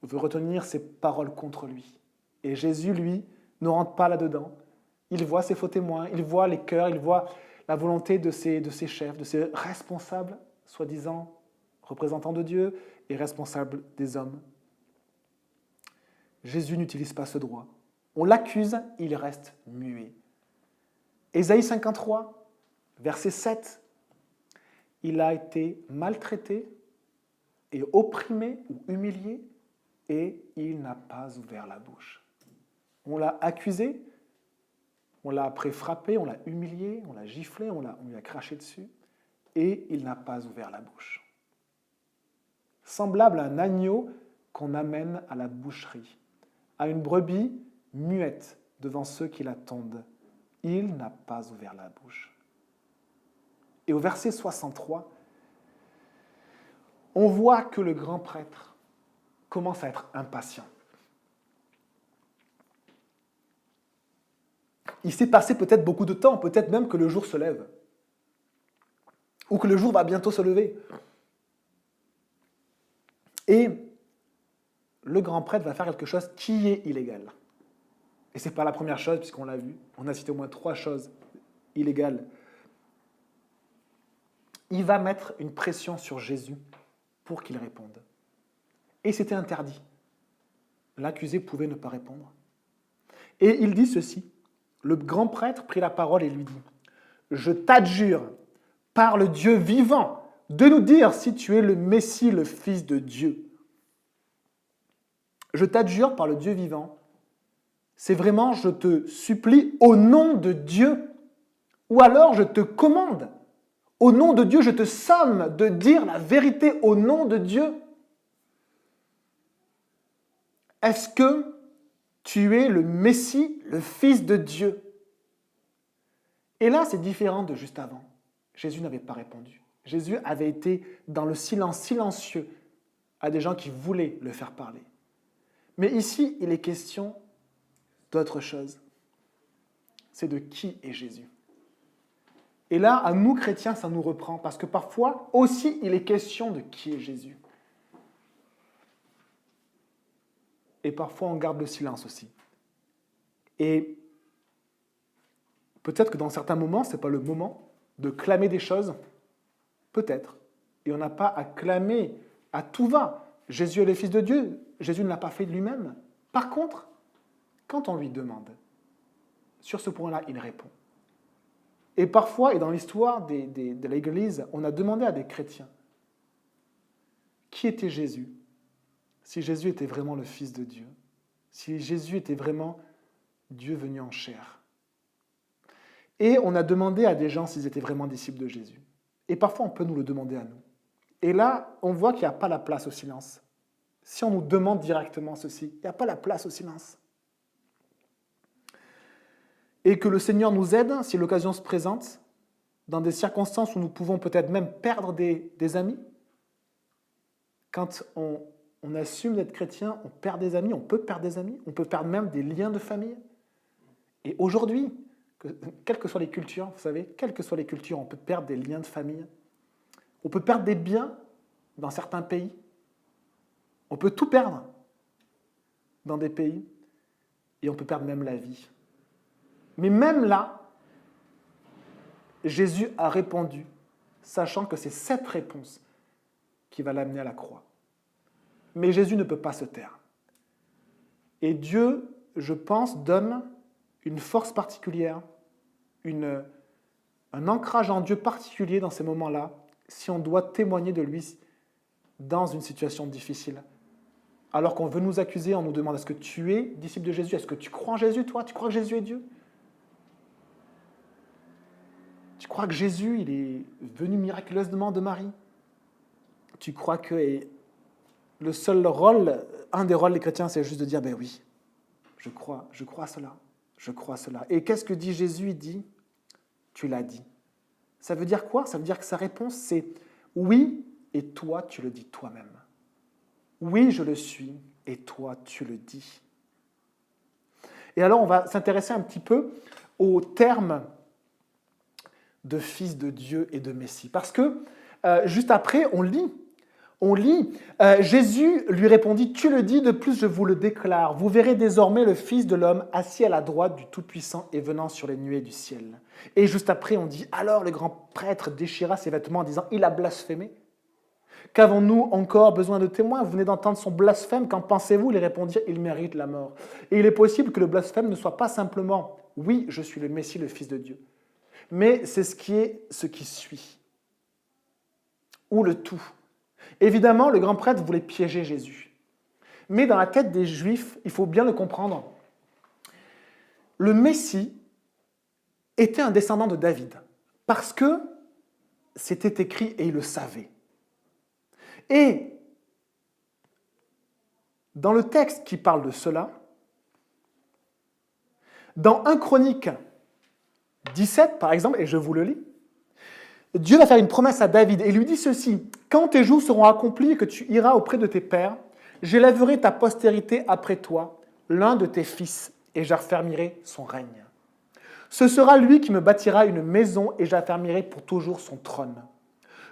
veut retenir ses paroles contre lui. Et Jésus, lui, ne rentre pas là-dedans. Il voit ses faux témoins, il voit les cœurs, il voit la volonté de ses chefs, de ses responsables, soi-disant représentants de Dieu et responsables des hommes. Jésus n'utilise pas ce droit. On l'accuse, il reste muet. Ésaïe 53, verset 7. Il a été maltraité et opprimé ou humilié et il n'a pas ouvert la bouche. On l'a accusé, on l'a après frappé, on l'a humilié, on l'a giflé, on lui a craché dessus et il n'a pas ouvert la bouche. Semblable à un agneau qu'on amène à la boucherie, à une brebis muette devant ceux qui l'attendent. Il n'a pas ouvert la bouche. Et au verset 63, on voit que le grand prêtre commence à être impatient. Il s'est passé peut-être beaucoup de temps, peut-être même que le jour se lève, ou que le jour va bientôt se lever. Et le grand prêtre va faire quelque chose qui est illégal. Et ce n'est pas la première chose, puisqu'on l'a vu. On a cité au moins 3 choses illégales. Il va mettre une pression sur Jésus pour qu'il réponde. Et c'était interdit. L'accusé pouvait ne pas répondre. Et il dit ceci. Le grand prêtre prit la parole et lui dit « Je t'adjure par le Dieu vivant de nous dire si tu es le Messie, le Fils de Dieu. » Je t'adjure par le Dieu vivant. C'est vraiment, je te supplie au nom de Dieu. Ou alors, je te commande. Au nom de Dieu, je te somme de dire la vérité au nom de Dieu. est-ce que tu es le Messie, le Fils de Dieu? Et là, c'est différent de juste avant. Jésus n'avait pas répondu. Jésus avait été dans le silence silencieux à des gens qui voulaient le faire parler. Mais ici, il est question d'autre chose. C'est de qui est Jésus. Et là, à nous, chrétiens, ça nous reprend, parce que parfois, aussi, il est question de qui est Jésus. Et parfois, on garde le silence aussi. Et peut-être que dans certains moments, ce n'est pas le moment de clamer des choses. Peut-être. Et on n'a pas à clamer à tout va. Jésus est le Fils de Dieu. Jésus ne l'a pas fait de lui-même. Par contre, quand on lui demande, sur ce point-là, il répond. Et parfois, et dans l'histoire de l'Église, on a demandé à des chrétiens qui était Jésus, si Jésus était vraiment le Fils de Dieu, si Jésus était vraiment Dieu venu en chair. Et on a demandé à des gens s'ils étaient vraiment disciples de Jésus. Et parfois, on peut nous le demander à nous. Et là, on voit qu'il n'y a pas la place au silence. Si on nous demande directement ceci, il n'y a pas la place au silence. Et que le Seigneur nous aide, si l'occasion se présente, dans des circonstances où nous pouvons peut-être même perdre des amis. Quand on assume d'être chrétien, on perd des amis, on peut perdre des amis, on peut perdre même des liens de famille. Et aujourd'hui, quelles que soient les cultures, vous savez, quelles que soient les cultures, on peut perdre des liens de famille. On peut perdre des biens dans certains pays. On peut tout perdre dans des pays. Et on peut perdre même la vie. Mais même là, Jésus a répondu, sachant que c'est cette réponse qui va l'amener à la croix. Mais Jésus ne peut pas se taire. Et Dieu, je pense, donne une force particulière, un ancrage en Dieu particulier dans ces moments-là, si on doit témoigner de lui dans une situation difficile. Alors qu'on veut nous accuser, on nous demande, est-ce que tu es disciple de Jésus? Est-ce que tu crois en Jésus, toi? Tu crois que Jésus est Dieu? Tu crois que Jésus, il est venu miraculeusement de Marie? Tu crois que le seul rôle, un des rôles des chrétiens, c'est juste de dire, ben oui, je crois à cela, je crois à cela. Et qu'est-ce que dit Jésus? Il dit, tu l'as dit. Ça veut dire quoi? Ça veut dire que sa réponse, c'est oui, et toi, tu le dis toi-même. Oui, je le suis, et toi, tu le dis. Et alors, on va s'intéresser un petit peu aux termes de fils de Dieu et de Messie. Parce que, juste après, on lit, Jésus lui répondit, « Tu le dis, de plus je vous le déclare, vous verrez désormais le Fils de l'homme assis à la droite du Tout-Puissant et venant sur les nuées du ciel. » Et juste après, on dit, « Alors le grand prêtre déchira ses vêtements en disant, il a blasphémé. Qu'avons-nous encore besoin de témoins? Vous venez d'entendre son blasphème, qu'en pensez-vous » Ils répondirent, « Il mérite la mort. » Et il est possible que le blasphème ne soit pas simplement, « Oui, je suis le Messie, le Fils de Dieu. » Mais c'est ce qui suit. Ou le tout. Évidemment, le grand prêtre voulait piéger Jésus. Mais dans la tête des Juifs, il faut bien le comprendre, le Messie était un descendant de David, parce que c'était écrit et il le savait. Et dans le texte qui parle de cela, dans 1 Chronique 17, par exemple, et je vous le lis, Dieu va faire une promesse à David et lui dit ceci, « Quand tes jours seront accomplis et que tu iras auprès de tes pères, j'élèverai ta postérité après toi, l'un de tes fils, et j'affermirai son règne. Ce sera lui qui me bâtira une maison et j'affermirai pour toujours son trône.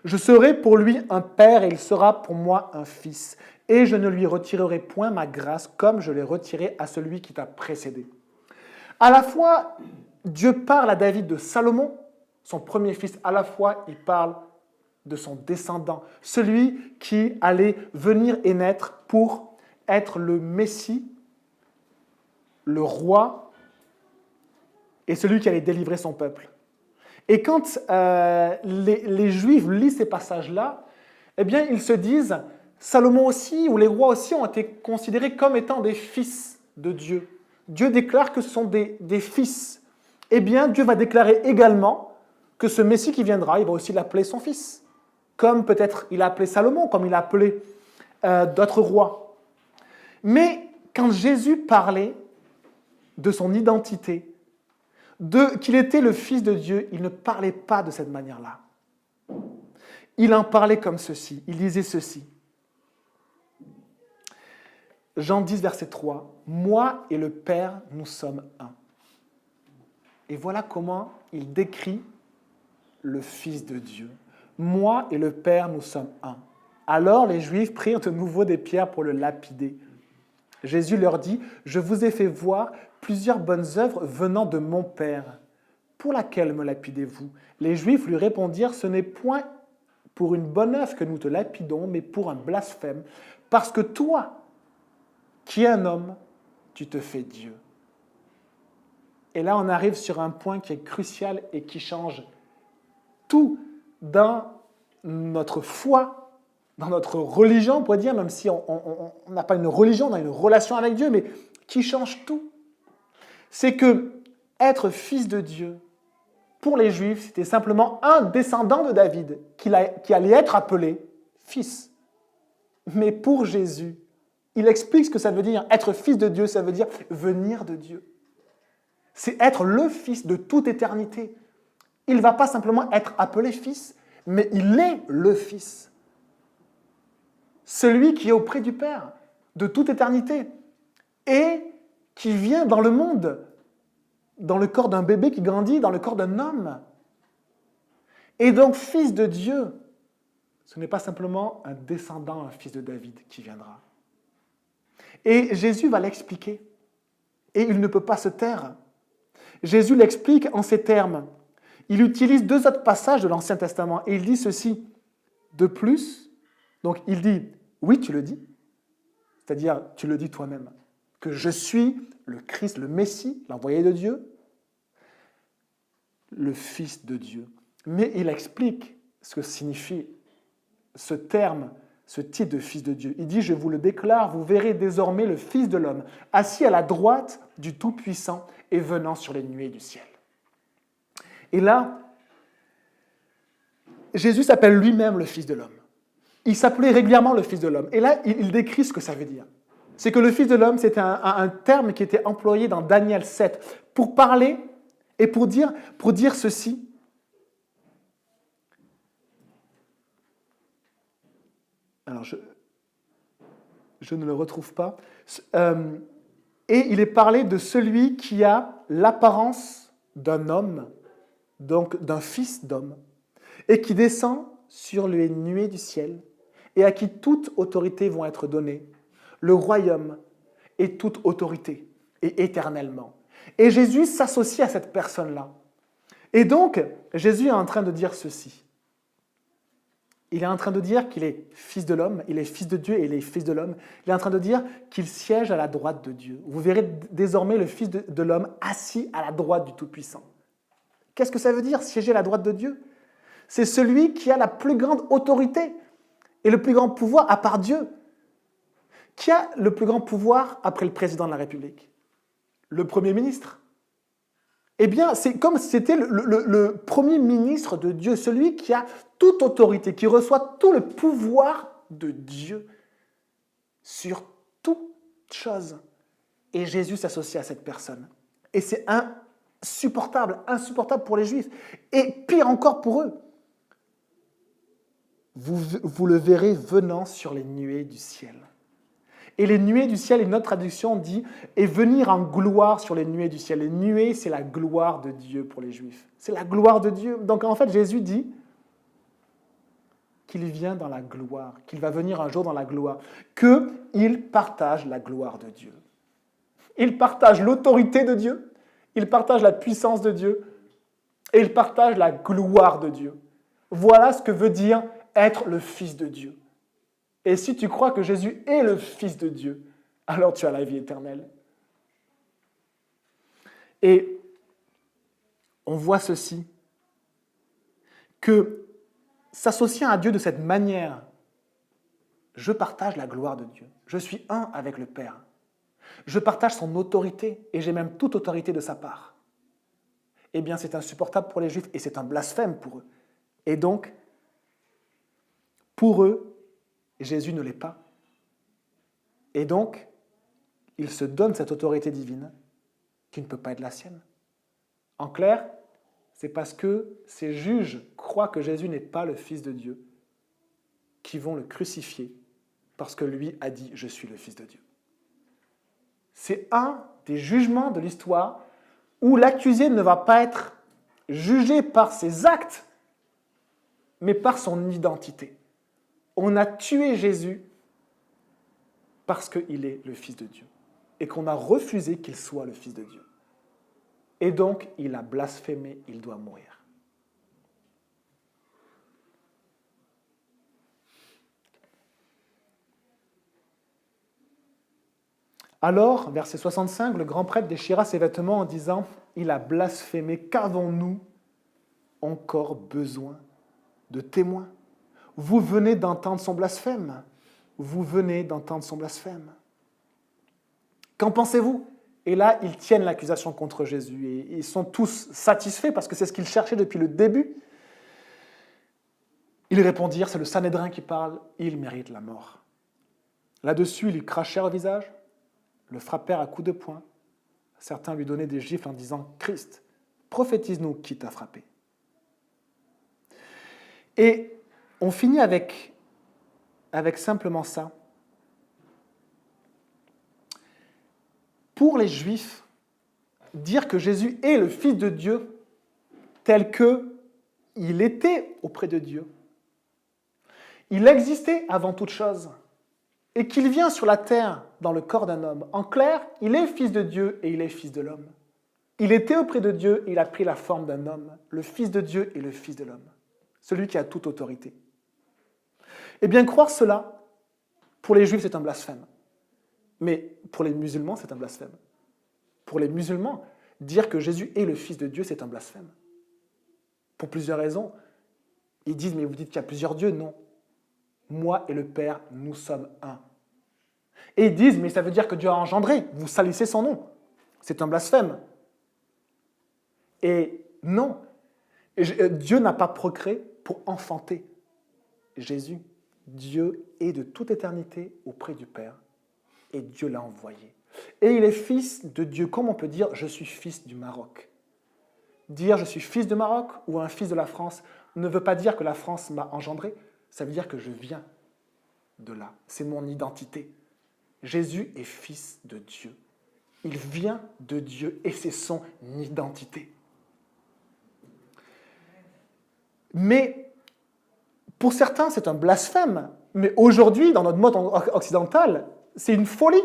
Je serai pour lui un père et il sera pour moi un fils, et je ne lui retirerai point ma grâce comme je l'ai retirée à celui qui t'a précédé. » À la fois, Dieu parle à David de Salomon, son premier fils, à la fois, il parle de son descendant, celui qui allait venir et naître pour être le Messie, le roi, et celui qui allait délivrer son peuple. Et quand les Juifs lisent ces passages-là, eh bien, ils se disent, Salomon aussi, ou les rois aussi, ont été considérés comme étant des fils de Dieu. Dieu déclare que ce sont des fils. Eh bien, Dieu va déclarer également que ce Messie qui viendra, il va aussi l'appeler son fils. Comme peut-être il a appelé Salomon, comme il a appelé d'autres rois. Mais quand Jésus parlait de son identité, qu'il était le Fils de Dieu, il ne parlait pas de cette manière-là. Il en parlait comme ceci, il disait ceci. Jean 10, verset 3, « Moi et le Père, nous sommes un. » Et voilà comment il décrit le Fils de Dieu. « Moi et le Père, nous sommes un. » Alors les Juifs prirent de nouveau des pierres pour le lapider. Jésus leur dit, « Je vous ai fait voir plusieurs bonnes œuvres venant de mon Père. Pour laquelle me lapidez-vous » Les Juifs lui répondirent, « Ce n'est point pour une bonne œuvre que nous te lapidons, mais pour un blasphème, parce que toi, qui es un homme, tu te fais Dieu. » Et là, on arrive sur un point qui est crucial et qui change tout dans notre foi, dans notre religion, on pourrait dire, même si on n'a pas une religion, on a une relation avec Dieu, mais qui change tout. C'est que être fils de Dieu, pour les Juifs, c'était simplement un descendant de David qui allait être appelé fils. Mais pour Jésus, il explique ce que ça veut dire. Être fils de Dieu, ça veut dire venir de Dieu. C'est être le fils de toute éternité. Il ne va pas simplement être appelé fils, mais il est le fils. Celui qui est auprès du Père, de toute éternité, et qui vient dans le monde, dans le corps d'un bébé qui grandit, dans le corps d'un homme. Et donc, fils de Dieu, ce n'est pas simplement un descendant, un fils de David qui viendra. Et Jésus va l'expliquer. Et il ne peut pas se taire. Jésus l'explique en ces termes. Il utilise 2 autres passages de l'Ancien Testament et il dit ceci. De plus, donc il dit, oui, tu le dis, c'est-à-dire tu le dis toi-même, que je suis le Christ, le Messie, l'envoyé de Dieu, le Fils de Dieu. Mais il explique ce que signifie ce terme, ce titre de Fils de Dieu. Il dit, je vous le déclare, vous verrez désormais le Fils de l'homme, assis à la droite du Tout-Puissant et venant sur les nuées du ciel. Et là, Jésus s'appelle lui-même le Fils de l'homme. Il s'appelait régulièrement le Fils de l'homme. Et là, il décrit ce que ça veut dire. C'est que le Fils de l'homme, c'était un terme qui était employé dans Daniel 7 pour parler et pour dire ceci. Alors, je ne le retrouve pas. Et il est parlé de celui qui a l'apparence d'un homme, donc d'un fils d'homme, et qui descend sur les nuées du ciel, et à qui toute autorité vont être données, le royaume et toute autorité, et éternellement. Et Jésus s'associe à cette personne-là. Et donc, Jésus est en train de dire ceci. Il est en train de dire qu'il est fils de l'homme, il est fils de Dieu et il est fils de l'homme. Il est en train de dire qu'il siège à la droite de Dieu. Vous verrez désormais le Fils de l'homme assis à la droite du Tout-Puissant. Qu'est-ce que ça veut dire, siéger à la droite de Dieu? C'est celui qui a la plus grande autorité et le plus grand pouvoir à part Dieu. Qui a le plus grand pouvoir après le président de la République? Le Premier ministre. Eh bien, c'est comme si c'était le Premier ministre de Dieu, celui qui a toute autorité, qui reçoit tout le pouvoir de Dieu sur toute chose. Et Jésus s'associe à cette personne. Et c'est insupportable pour les Juifs. Et pire encore pour eux. Vous le verrez venant sur les nuées du ciel. Et les nuées du ciel, une autre traduction dit « et venir en gloire sur les nuées du ciel ». Les nuées, c'est la gloire de Dieu pour les Juifs. C'est la gloire de Dieu. Donc en fait, Jésus dit qu'il vient dans la gloire, qu'il va venir un jour dans la gloire, qu'il partage la gloire de Dieu. Il partage l'autorité de Dieu, il partage la puissance de Dieu, et il partage la gloire de Dieu. Voilà ce que veut dire être le Fils de Dieu. Et si tu crois que Jésus est le Fils de Dieu, alors tu as la vie éternelle. Et on voit ceci, que s'associant à Dieu de cette manière, je partage la gloire de Dieu. Je suis un avec le Père. Je partage son autorité et j'ai même toute autorité de sa part. Eh bien, c'est insupportable pour les Juifs et c'est un blasphème pour eux. Et donc, pour eux, Jésus ne l'est pas. Et donc, il se donne cette autorité divine qui ne peut pas être la sienne. En clair, c'est parce que ces juges croient que Jésus n'est pas le Fils de Dieu qui vont le crucifier parce que lui a dit « Je suis le Fils de Dieu ». C'est un des jugements de l'histoire où l'accusé ne va pas être jugé par ses actes, mais par son identité. On a tué Jésus parce qu'il est le Fils de Dieu et qu'on a refusé qu'il soit le Fils de Dieu. Et donc, il a blasphémé, il doit mourir. Alors, verset 65, le grand prêtre déchira ses vêtements en disant « Il a blasphémé, qu'avons-nous encore besoin de témoins ? Vous venez d'entendre son blasphème. Vous venez d'entendre son blasphème. Qu'en pensez-vous » Et là, ils tiennent l'accusation contre Jésus et ils sont tous satisfaits parce que c'est ce qu'ils cherchaient depuis le début. Ils répondirent, c'est le Sanhédrin qui parle, il mérite la mort. Là-dessus, ils lui crachèrent au visage, le frappèrent à coups de poing. Certains lui donnaient des gifles en disant « Christ, prophétise-nous qui t'a frappé. » Et on finit avec simplement ça. Pour les Juifs, dire que Jésus est le Fils de Dieu tel qu'il était auprès de Dieu, il existait avant toute chose, et qu'il vient sur la terre dans le corps d'un homme. En clair, il est Fils de Dieu et il est Fils de l'homme. Il était auprès de Dieu et il a pris la forme d'un homme, le Fils de Dieu et le Fils de l'homme, celui qui a toute autorité. Eh bien, croire cela, pour les Juifs, c'est un blasphème. Mais pour les musulmans, c'est un blasphème. Pour les musulmans, dire que Jésus est le Fils de Dieu, c'est un blasphème. Pour plusieurs raisons. Ils disent, mais vous dites qu'il y a plusieurs dieux. Non. Moi et le Père, nous sommes un. Et ils disent, mais ça veut dire que Dieu a engendré. Vous salissez son nom. C'est un blasphème. Et non. Dieu n'a pas procréé pour enfanter Jésus. Dieu est de toute éternité auprès du Père. Et Dieu l'a envoyé. Et il est fils de Dieu. Comme on peut dire, je suis fils du Maroc. Dire je suis fils du Maroc ou un fils de la France ne veut pas dire que la France m'a engendré. Ça veut dire que je viens de là. C'est mon identité. Jésus est fils de Dieu. Il vient de Dieu et c'est son identité. Mais pour certains, c'est un blasphème. Mais aujourd'hui, dans notre mode occidental, c'est une folie.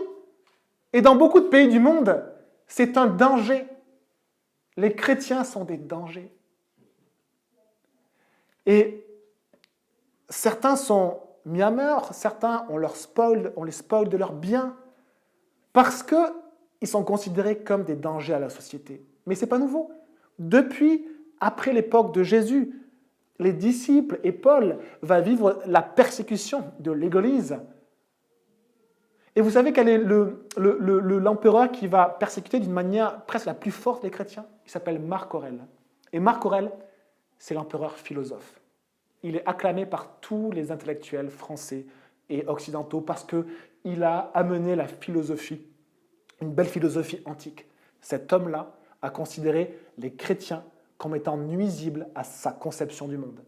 Et dans beaucoup de pays du monde, c'est un danger. Les chrétiens sont des dangers. Et certains sont mis à mort, certains, on les spoil de leurs biens, parce qu'ils sont considérés comme des dangers à la société. Mais ce n'est pas nouveau. Depuis, après l'époque de Jésus, les disciples et Paul va vivre la persécution de l'Église. Et vous savez quel est l'empereur qui va persécuter d'une manière presque la plus forte les chrétiens ? Il s'appelle Marc Aurèle. Et Marc Aurèle, c'est l'empereur philosophe. Il est acclamé par tous les intellectuels français et occidentaux parce qu'il a amené la philosophie, une belle philosophie antique. Cet homme-là a considéré les chrétiens comme étant nuisibles à sa conception du monde.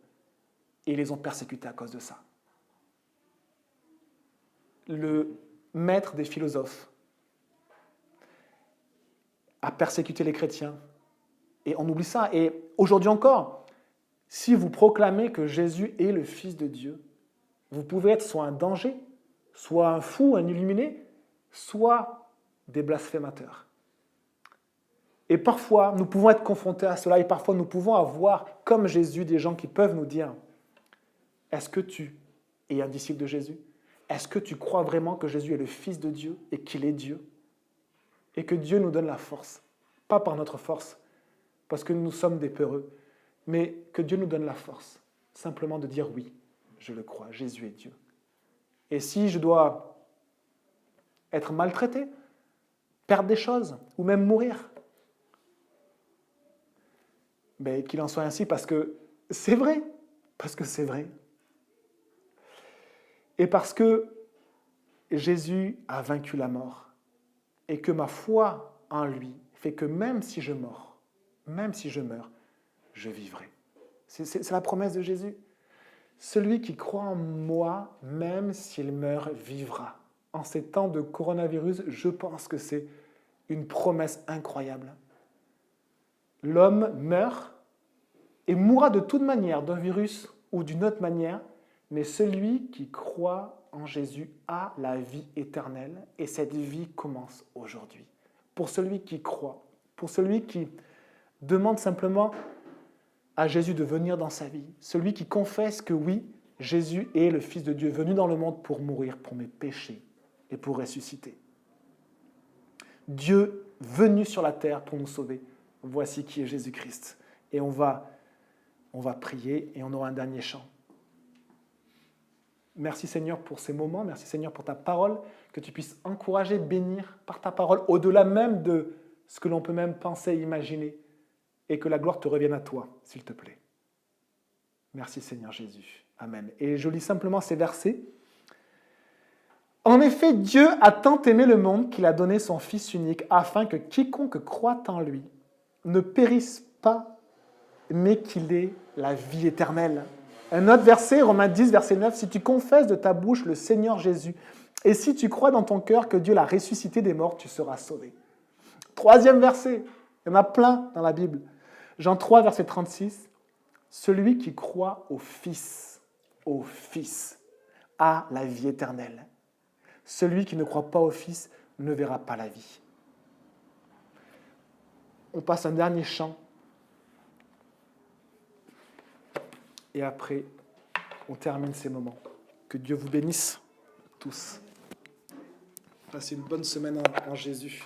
Et ils les ont persécutés à cause de ça. Le maître des philosophes a persécuté les chrétiens. Et on oublie ça. Et aujourd'hui encore, si vous proclamez que Jésus est le Fils de Dieu, vous pouvez être soit un danger, soit un fou, un illuminé, soit des blasphémateurs. Et parfois, nous pouvons être confrontés à cela et parfois nous pouvons avoir, comme Jésus, des gens qui peuvent nous dire « Est-ce que tu es un disciple de Jésus ? Est-ce que tu crois vraiment que Jésus est le Fils de Dieu et qu'il est Dieu ? Et que Dieu nous donne la force, pas par notre force, parce que nous sommes des peureux, mais que Dieu nous donne la force, simplement de dire oui, je le crois, Jésus est Dieu. Et si je dois être maltraité, perdre des choses, ou même mourir, mais qu'il en soit ainsi parce que c'est vrai, Et parce que Jésus a vaincu la mort. et que ma foi en lui fait que même si je meurs, je vivrai. C'est la promesse de Jésus. Celui qui croit en moi, même s'il meurt, vivra. En ces temps de coronavirus, je pense que c'est une promesse incroyable. L'homme meurt et mourra de toute manière, d'un virus ou d'une autre manière, mais celui qui croit en Jésus a la vie éternelle et cette vie commence aujourd'hui. Pour celui qui croit, pour celui qui demande simplement à Jésus de venir dans sa vie, celui qui confesse que oui, Jésus est le Fils de Dieu venu dans le monde pour mourir pour mes péchés et pour ressusciter. Dieu venu sur la terre pour nous sauver. Voici qui est Jésus-Christ. Et on va prier et on aura un dernier chant. Merci Seigneur pour ces moments, merci Seigneur pour ta parole, que tu puisses encourager, bénir par ta parole, au-delà même de ce que l'on peut même penser, imaginer, et que la gloire te revienne à toi, s'il te plaît. Merci Seigneur Jésus. Amen. Et je lis simplement ces versets. En effet, Dieu a tant aimé le monde qu'il a donné son Fils unique, afin que quiconque croit en lui ne périsse pas, mais qu'il ait la vie éternelle. Un autre verset, Romains 10, verset 9, « Si tu confesses de ta bouche le Seigneur Jésus, et si tu crois dans ton cœur que Dieu l'a ressuscité des morts, tu seras sauvé. » Troisième verset, il y en a plein dans la Bible. Jean 3, verset 36, « Celui qui croit au Fils, a la vie éternelle. Celui qui ne croit pas au Fils ne verra pas la vie. » On passe un dernier chant. Et après, on termine ces moments. Que Dieu vous bénisse tous. Passez une bonne semaine en Jésus.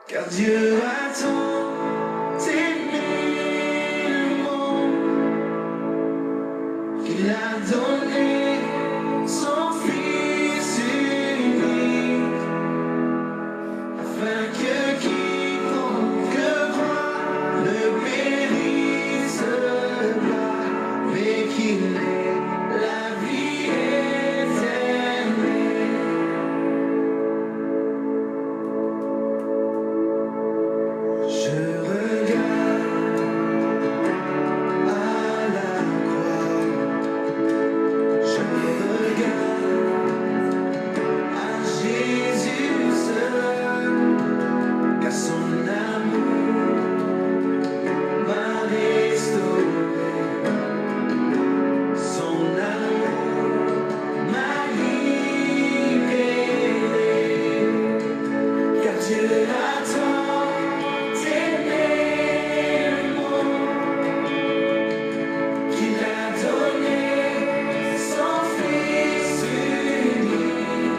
Car Dieu a tant aimé le monde qu'il a donné son Fils unique, afin que quiconque croit ne périsse pas, mais qu'il ait la vie éternelle. Je regarde à la croix, je regarde à Jésus seul, car son amour m'a restauré, son amour m'a libéré, car Dieu a tant aimé le monde qu'il a donné son Fils unique,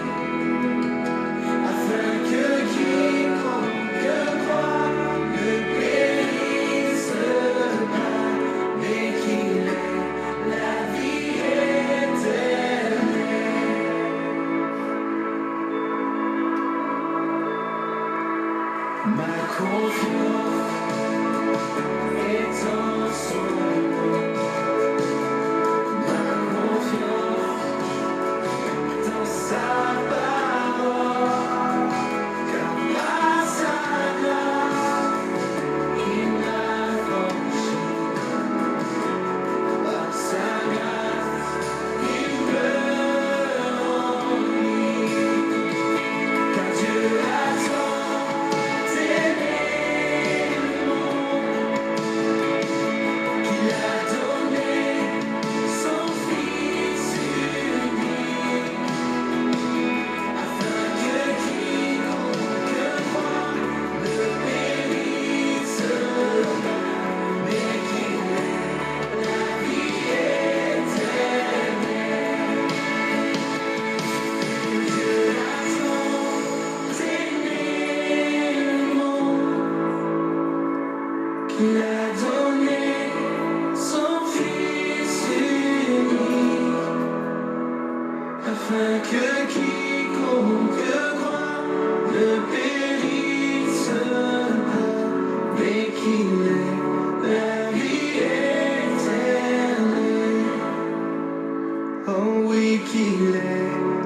afin que quiconque croit ne périsse pas, mais qu'il ait la vie éternelle. Ma confiance est en son nom. Ma confiance dans sa parole. Car par sa grâce, il m'a franchi. Par sa grâce, il me remplit. Car Dieu a tant aimé le monde qu'il a donné son Fils unique, afin que quiconque croit ne périsse pas, mais qu'il ait la vie éternelle. Dieu a tant aimé le monde qu'il a donné son Fils unique, afin que quiconque croit ne périsse pas, mais qu'il ait Oh oui qu'il est